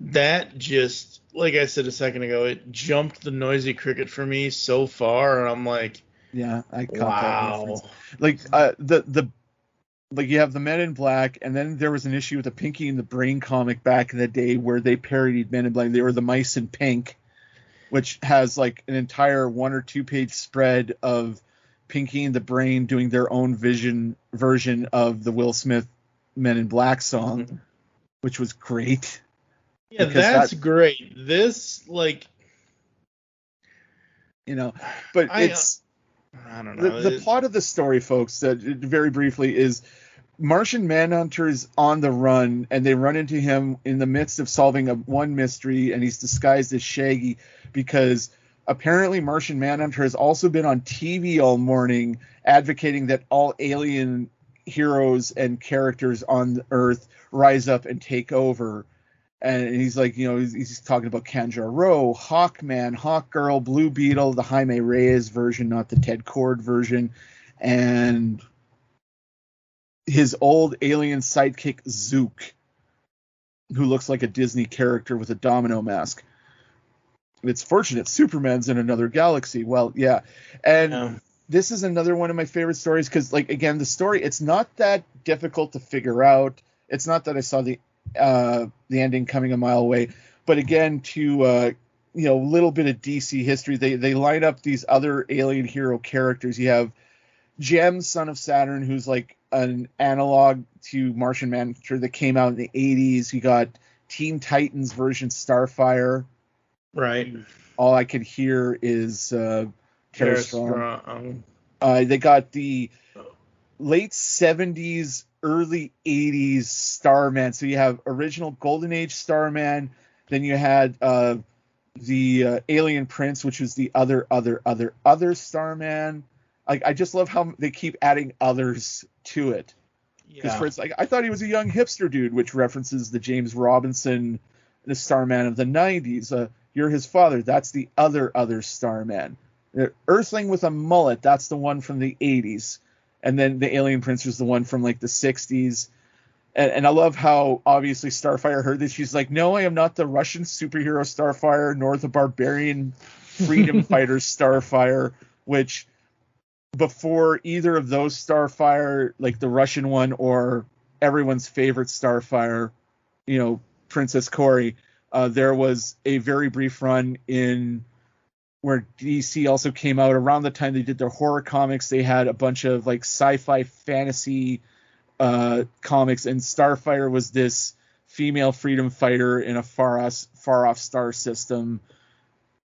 That just, like I said a second ago, it jumped the noisy cricket for me so far, and I'm like, yeah, I caught wow. That reference. Like like you have the Men in Black, and then there was an issue with the Pinky and the Brain comic back in the day where they parodied Men in Black. They were the Mice in Pink, which has like an entire 1 or 2 page spread of Pinky and the Brain doing their own version of the Will Smith Men in Black song, which was great. Yeah, that's great. This, like, but it's, I don't know. The plot of the story, folks, very briefly, is Martian Manhunter is on the run, and they run into him in the midst of solving one mystery, and he's disguised as Shaggy because apparently Martian Manhunter has also been on TV all morning advocating that all alien heroes and characters on Earth rise up and take over. And he's like, he's talking about Kanjaro, Hawkman, Hawkgirl, Blue Beetle, the Jaime Reyes version, not the Ted Kord version, and his old alien sidekick Zook, who looks like a Disney character with a domino mask. It's fortunate Superman's in another galaxy. Well, yeah. And this is another one of my favorite stories because, like, again, the story, it's not that difficult to figure out. It's not that I saw the ending coming a mile away, but again, to little bit of DC history, they line up these other alien hero characters. You have Gem, son of Saturn, who's like an analog to Martian Manhunter that came out in the 80s. You got Teen Titans version Starfire. Right. All I could hear is Tara Strong. They got the late 70s, early 80s Starman. So you have original Golden Age Starman. Then you had the Alien Prince, which was the other Starman. I just love how they keep adding others to it. Because for instance, I thought he was a young hipster dude, which references the James Robinson, the Starman of the 90s. You're his father. That's the other Starman. Earthling with a mullet. That's the one from the 80s. And then the Alien Prince was the one from like the 60s. And I love how obviously Starfire heard this. She's like, no, I am not the Russian superhero Starfire, nor the barbarian freedom fighter Starfire, which before either of those Starfire, like the Russian one or everyone's favorite Starfire, Princess Corey, there was a very brief run in where DC also came out around the time they did their horror comics. They had a bunch of like sci-fi fantasy comics, and Starfire was this female freedom fighter in a far off star system,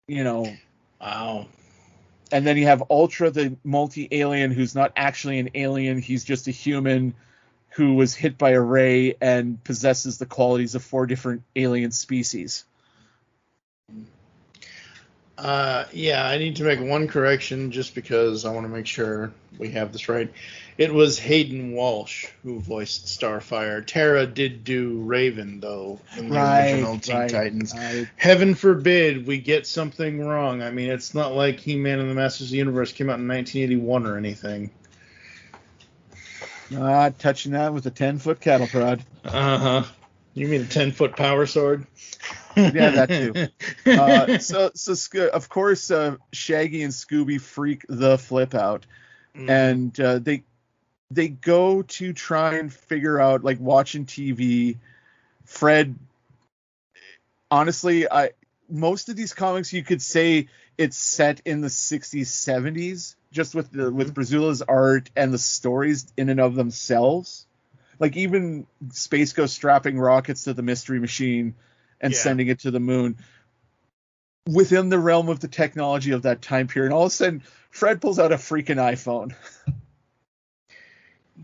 you know. Wow. And then you have Ultra, the multi-alien, who's not actually an alien. He's just a human who was hit by a ray and possesses the qualities of 4 different alien species. Yeah, I need to make one correction just because I want to make sure we have this right. It was Hayden Walsh who voiced Starfire. Tara did do Raven, though, in the original Teen Titans. Heaven forbid we get something wrong. I mean, it's not like He-Man and the Masters of the Universe came out in 1981 or anything. Not touching that with a 10-foot cattle prod. Uh-huh. You mean a 10-foot power sword? Yeah, that too. So of course, Shaggy and Scooby freak the flip out, and they go to try and figure out, like, watching TV. Fred, honestly, most of these comics you could say it's set in the 60s, 70s, just with Brazula's art and the stories in and of themselves. Like, even Space Ghost strapping rockets to the Mystery Machine and sending it to the moon, within the realm of the technology of that time period. All of a sudden, Fred pulls out a freaking iPhone.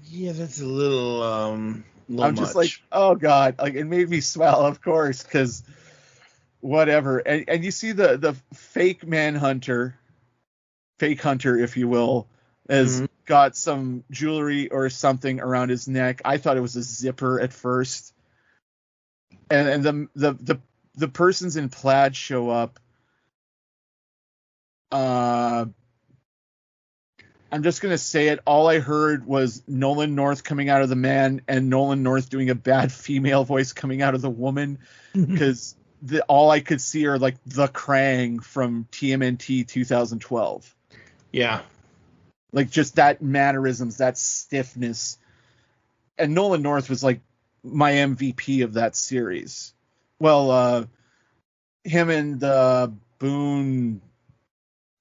Yeah, that's a little I'm much. just like, oh God, like, it made me swell, of course, because whatever. And you see the fake hunter, if you will, has got some jewelry or something around his neck. I thought it was a zipper at first. And the persons in plaid show up. I'm just gonna say it. All I heard was Nolan North coming out of the man and Nolan North doing a bad female voice coming out of the woman, because all I could see are, like, the Krang from TMNT 2012. Yeah. Like, just that mannerisms, that stiffness. And Nolan North was, like, my MVP of that series. Well, him and Boone,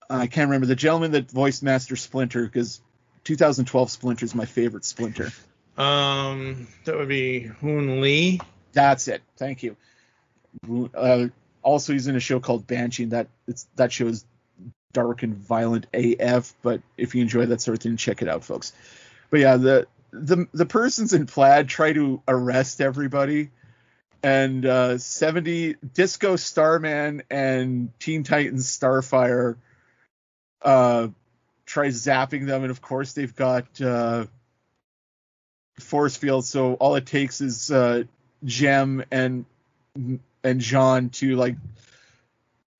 I can't remember, the gentleman that voiced Master Splinter, because 2012 Splinter is my favorite Splinter. That would be Hoon Lee. That's it. Thank you. Also, he's in a show called Banshee, and that show is dark and violent AF. But if you enjoy that sort of thing, check it out, folks. But yeah, the persons in plaid try to arrest everybody, and 70 Disco Starman and Teen Titans Starfire try zapping them, and of course they've got force field, so all it takes is Jem and John to, like,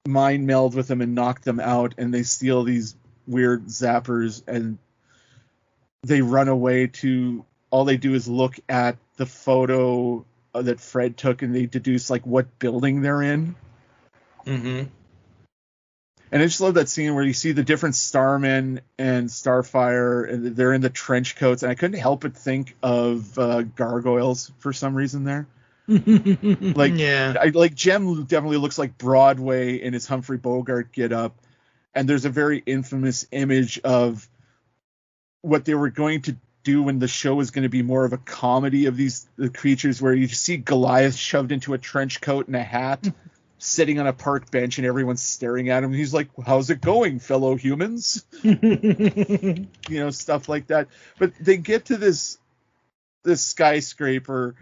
mind meld with them and knock them out, and they steal these weird zappers, and they run away to, all they do is look at the photo that Fred took, and they deduce, like, what building they're in. And I just love that scene where you see the different Starmen and Starfire, and they're in the trench coats, and I couldn't help but think of Gargoyles for some reason there. Like, yeah, Jem definitely looks like Broadway in his Humphrey Bogart get-up, and there's a very infamous image of what they were going to do when the show was going to be more of a comedy of the creatures, where you see Goliath shoved into a trench coat and a hat, sitting on a park bench, and everyone's staring at him. He's like, "How's it going, fellow humans?" You know, stuff like that. But they get to this skyscraper,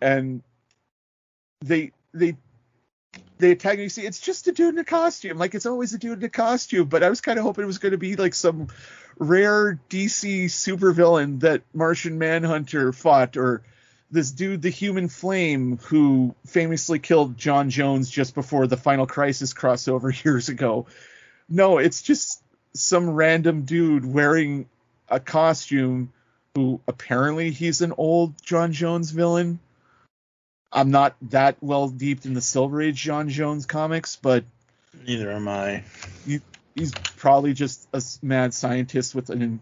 and they attack. You see, it's just a dude in a costume. Like, it's always a dude in a costume. But I was kind of hoping it was going to be like some rare DC supervillain that Martian Manhunter fought, or this dude, the Human Flame, who famously killed John Jones just before the Final Crisis crossover years ago. No, it's just some random dude wearing a costume who apparently he's an old John Jones villain. I'm not that well deep in the Silver Age John Jones comics, but neither am I. He's probably just a mad scientist with an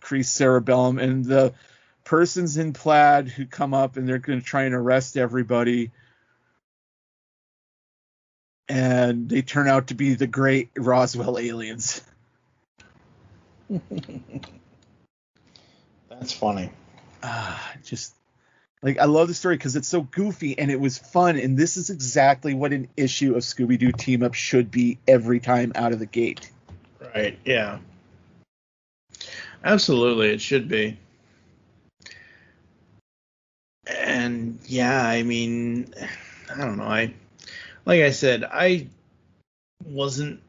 increased cerebellum, and the persons in plaid who come up and they're going to try and arrest everybody, and they turn out to be the great Roswell aliens. That's funny. just like, I love the story because it's so goofy and it was fun, and this is exactly what an issue of Scooby Doo Team Up should be every time out of the gate. Right, yeah. Absolutely, it should be. And yeah, I mean, I don't know. Like I said, I wasn't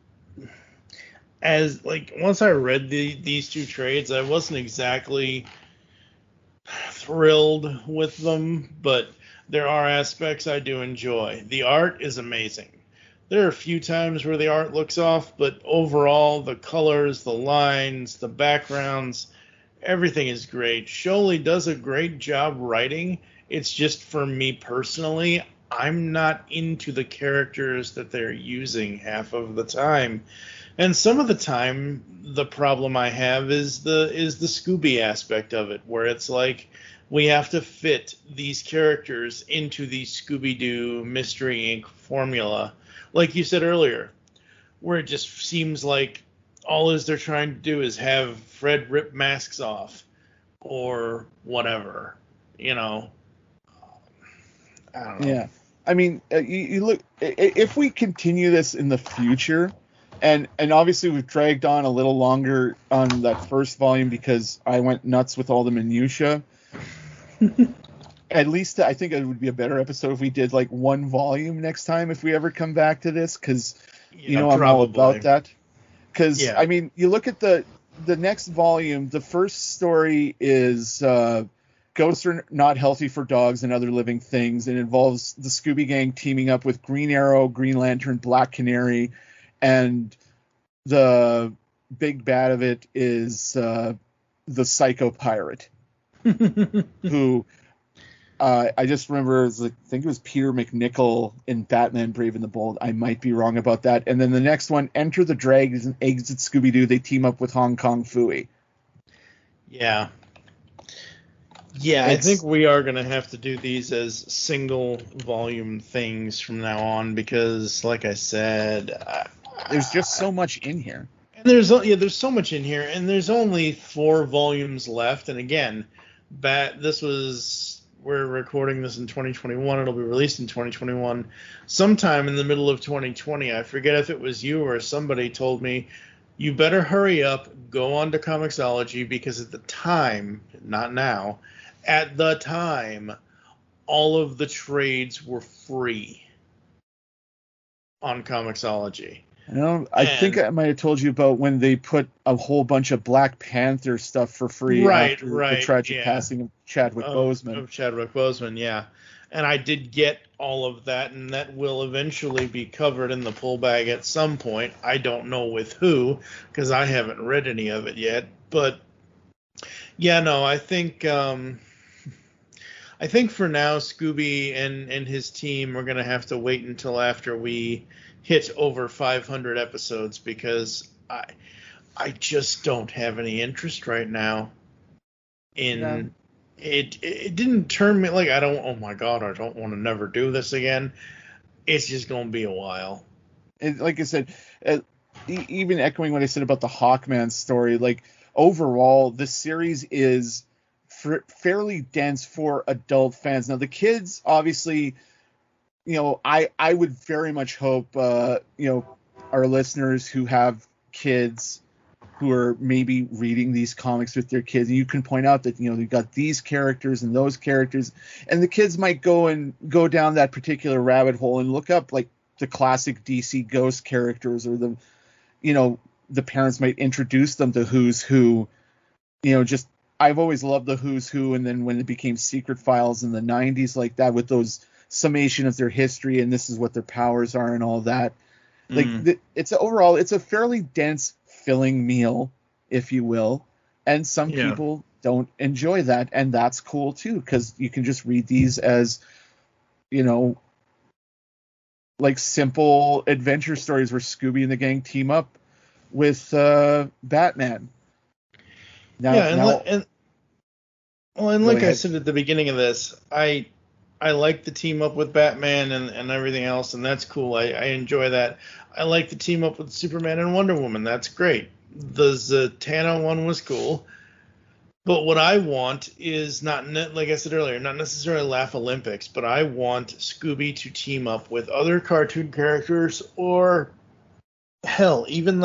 as, like, once I read these two trades, I wasn't exactly thrilled with them, but there are aspects I do enjoy. The art is amazing. There are a few times where the art looks off, but overall, the colors, the lines, the backgrounds, everything is great. Sholey does a great job writing. It's just, for me personally, I'm not into the characters that they're using half of the time. And some of the time, the problem I have is the Scooby aspect of it, where it's like we have to fit these characters into the Scooby-Doo Mystery Inc. formula. Like you said earlier, where it just seems like all they're trying to do is have Fred rip masks off or whatever, you know. I don't know. Yeah. I mean, you look, if we continue this in the future, and obviously we've dragged on a little longer on that first volume because I went nuts with all the minutia. At least I think it would be a better episode if we did like one volume next time if we ever come back to this, because I'm all about that. Because I mean, you look at the next volume. The first story is Ghosts Are Not Healthy for Dogs and Other Living Things, and involves the Scooby Gang teaming up with Green Arrow, Green Lantern, Black Canary, and the big bad of it is the Psycho Pirate, who I just remember, I think it was Peter McNichol in Batman Brave and the Bold. I might be wrong about that. And then the next one, Enter the Dragons and Exit Scooby-Doo. They team up with Hong Kong Phooey. Yeah. Yeah, I think we are going to have to do these as single volume things from now on because, like I said, there's just so much in here. And there's so much in here, and there's only 4 volumes left. And again, we're recording this in 2021. It'll be released in 2021. Sometime in the middle of 2020, I forget if it was you or somebody told me, you better hurry up, go on to Comixology, because at the time, not now, at the time, all of the trades were free on Comixology. I think I might have told you about when they put a whole bunch of Black Panther stuff for free after the tragic passing of Chadwick Boseman. Of Chadwick Boseman, yeah. And I did get all of that, and that will eventually be covered in the pull bag at some point. I don't know with who, because I haven't read any of it yet. But yeah, no, I think for now, Scooby and his team are going to have to wait until after we hit over 500 episodes, because I just don't have any interest right now in it. It didn't turn me like oh my god, I don't want to never do this again. It's just going to be a while. And like I said, even echoing what I said about the Hawkman story, like overall the series is fairly dense for adult fans. Now the kids, obviously, I would very much hope, our listeners who have kids who are maybe reading these comics with their kids, and you can point out that, you've got these characters and those characters, and the kids might go down that particular rabbit hole and look up like the classic DC Ghost characters, or the parents might introduce them to Who's Who. I've always loved the Who's Who, and then when it became Secret Files in the 90s like that, with those summation of their history and this is what their powers are and all that. It's a fairly dense filling meal, if you will, and some people don't enjoy that, and that's cool too, because you can just read these as like simple adventure stories where Scooby and the gang team up with Batman. And like I said at the beginning of this, I like the team up with Batman and everything else, and that's cool. I enjoy that. I like the team up with Superman and Wonder Woman. That's great. The Zatanna one was cool. But what I want is like I said earlier, not necessarily Laugh Olympics, but I want Scooby to team up with other cartoon characters, or hell, even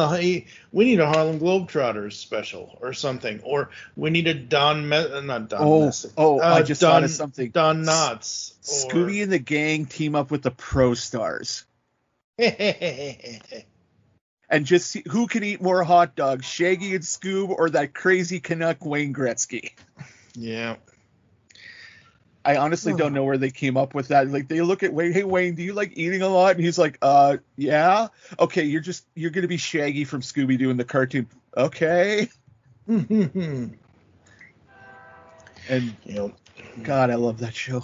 we need a Harlem Globetrotters special or something, or we need a I just thought of something. Don Knotts. Scooby and the gang team up with the Pro Stars. And just see who can eat more hot dogs, Shaggy and Scoob or that crazy Canuck Wayne Gretzky. Yeah. I honestly don't know where they came up with that. Like, they look at Wayne, hey Wayne, do you like eating a lot? And he's like, yeah. Okay, you're gonna be Shaggy from Scooby Doo in the cartoon. Okay. And God, I love that show.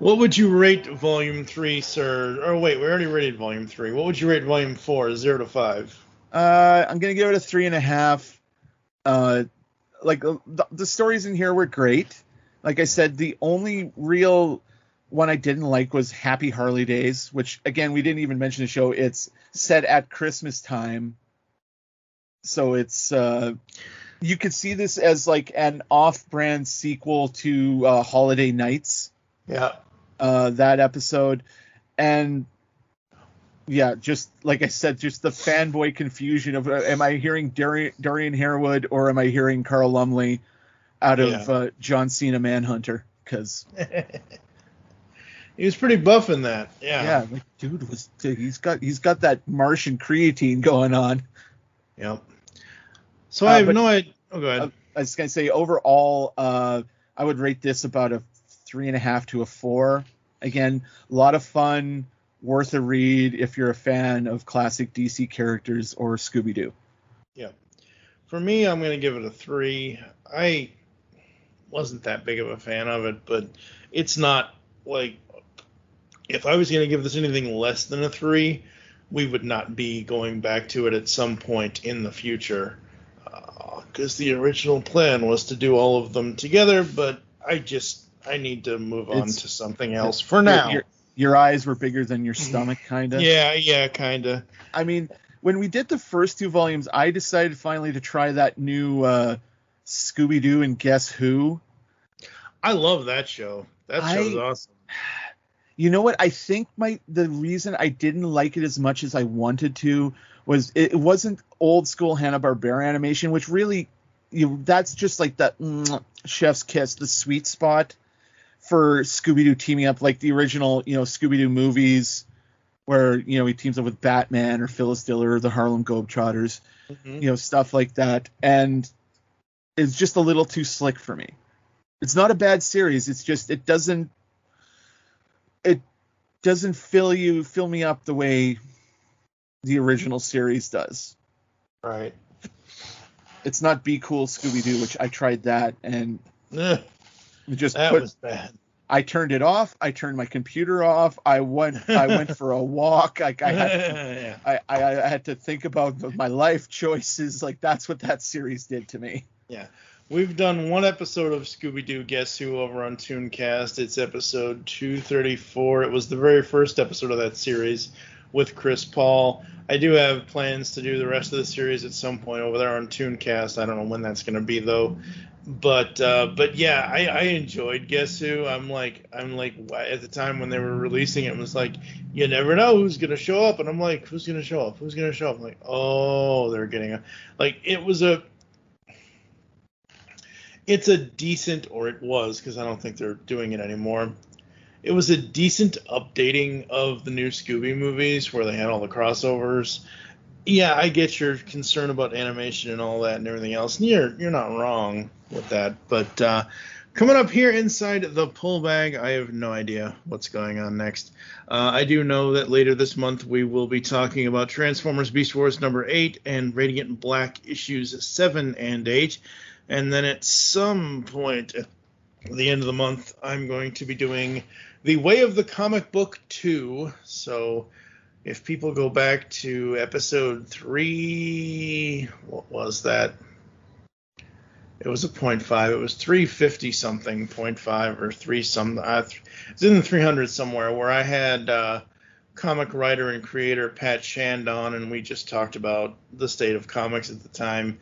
What would you rate Volume 3, sir? Oh, wait, we already rated Volume 3. What would you rate Volume 4, 0 to 5? I'm going to give it a 3.5. Like, the stories in here were great. Like I said, the only real one I didn't like was Happy Harley Days, which, again, we didn't even mention the show. It's set at Christmas time. So it's... you could see this as, like, an off-brand sequel to Holiday Nights. Yeah. That episode, and yeah, just like I said, just the fanboy confusion of am I hearing Dorian Harewood or am I hearing Carl Lumley out of John Cena Manhunter? Because he was pretty buff in that. Yeah, like, dude he's got that Martian creatine going on. Yep. So I have no idea. Oh, go ahead. I was gonna say overall, I would rate this about a 3.5 to a 4. Again, a lot of fun, worth a read if you're a fan of classic DC characters or Scooby-Doo. Yeah. For me, I'm going to give it a 3. I wasn't that big of a fan of it, but it's not like, if I was going to give this anything less than a 3, we would not be going back to it at some point in the future. Because the original plan was to do all of them together, but I need to move on to something else for now. Your eyes were bigger than your stomach, kind of. Yeah, kind of. I mean, when we did the first 2 volumes, I decided finally to try that new Scooby-Doo and Guess Who. I love that show. That show's awesome. You know what? I think the reason I didn't like it as much as I wanted to was it wasn't old school Hanna-Barbera animation, which really, that's just like that chef's kiss, the sweet spot for Scooby-Doo teaming up, like the original, Scooby-Doo movies where, he teams up with Batman or Phyllis Diller or the Harlem Globetrotters, stuff like that. And it's just a little too slick for me. It's not a bad series. It's just, it doesn't fill me up the way the original series does. Right. It's not Be Cool Scooby-Doo, which I tried that and that was bad. I turned it off. I turned my computer off. I went for a walk. I had to think about my life choices. Like, that's what that series did to me. Yeah. We've done one episode of Scooby-Doo Guess Who over on Tooncast. It's episode 234. It was the very first episode of that series with Chris Paul. I do have plans to do the rest of the series at some point over there on Tooncast. I don't know when that's going to be, though. But yeah, I enjoyed Guess Who. I'm like at the time when they were releasing it, it was like, you never know who's gonna show up, and I'm like, who's gonna show up? I'm like, oh, they're getting it's a decent, or it was, because I don't think they're doing it anymore. It was a decent updating of the new Scooby movies where they had all the crossovers. Yeah, I get your concern about animation and all that and everything else, and you're not wrong with that. But coming up here inside the pull bag, I have no idea what's going on next. I do know that later this month we will be talking about Transformers Beast Wars number 8 and Radiant Black issues 7 and 8. And then at some point at the end of the month, I'm going to be doing The Way of the Comic Book 2. So if people go back to episode 3, what was that? It was a 0.5. It was 350 something, 0.5 or 3 some. It's in the 300 somewhere, where I had comic writer and creator Pat Shand on, and we just talked about the state of comics at the time.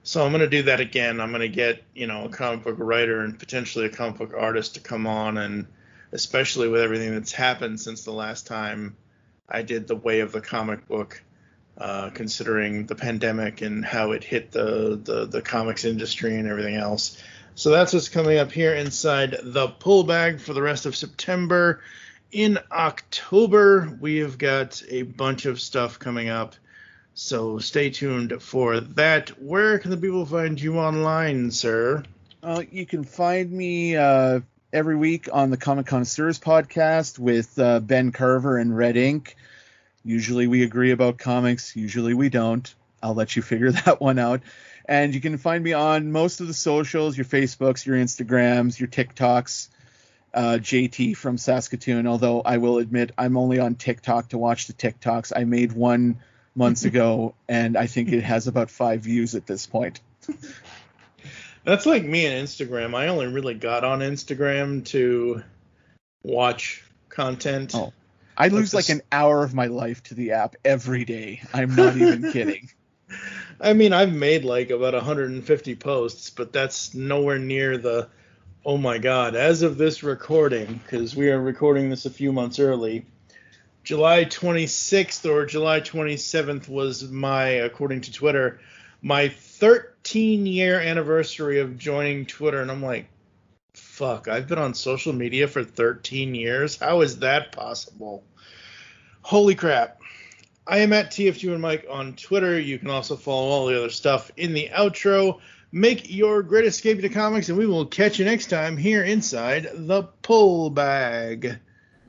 So I'm going to do that again. I'm going to get, a comic book writer and potentially a comic book artist to come on, and especially with everything that's happened since the last time I did the Way of the Comic Book, considering the pandemic and how it hit the comics industry and everything else. So that's what's coming up here inside the Pull Bag for the rest of September. In October, we have got a bunch of stuff coming up. So stay tuned for that. Where can the people find you online, sir? You can find me every week on the Comic Connoisseurs podcast with Ben Carver and Red Ink. Usually we agree about comics. Usually we don't. I'll let you figure that one out. And you can find me on most of the socials, your Facebooks, your Instagrams, your TikToks. JT from Saskatoon, although I will admit I'm only on TikTok to watch the TikToks. I made one months ago, and I think it has about 5 views at this point. That's like me and Instagram. I only really got on Instagram to watch content. Oh, I lose like an hour of my life to the app every day. I'm not even kidding. I mean, I've made like about 150 posts, but that's nowhere near the, oh my God, as of this recording, because we are recording this a few months early, July 26th or July 27th was according to Twitter, my 13-year anniversary of joining Twitter. And I'm like, fuck, I've been on social media for 13 years? How is that possible? Holy crap. I am at TFG1Mike on Twitter. You can also follow all the other stuff in the outro. Make your great escape to comics, and we will catch you next time here inside the Pull Bag.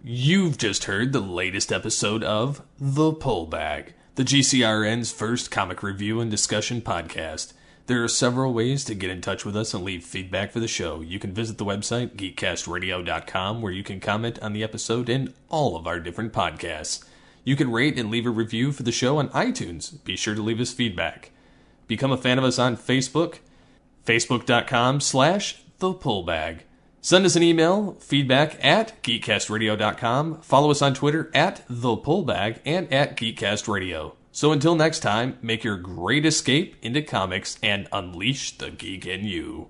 You've just heard the latest episode of The Pull Bag, the GCRN's first comic review and discussion podcast. There are several ways to get in touch with us and leave feedback for the show. You can visit the website, geekcastradio.com, where you can comment on the episode and all of our different podcasts. You can rate and leave a review for the show on iTunes. Be sure to leave us feedback. Become a fan of us on Facebook, facebook.com/thepullbag. Send us an email, feedback@geekcastradio.com. Follow us on Twitter @thepullbag and @geekcastradio. So until next time, make your great escape into comics and unleash the geek in you.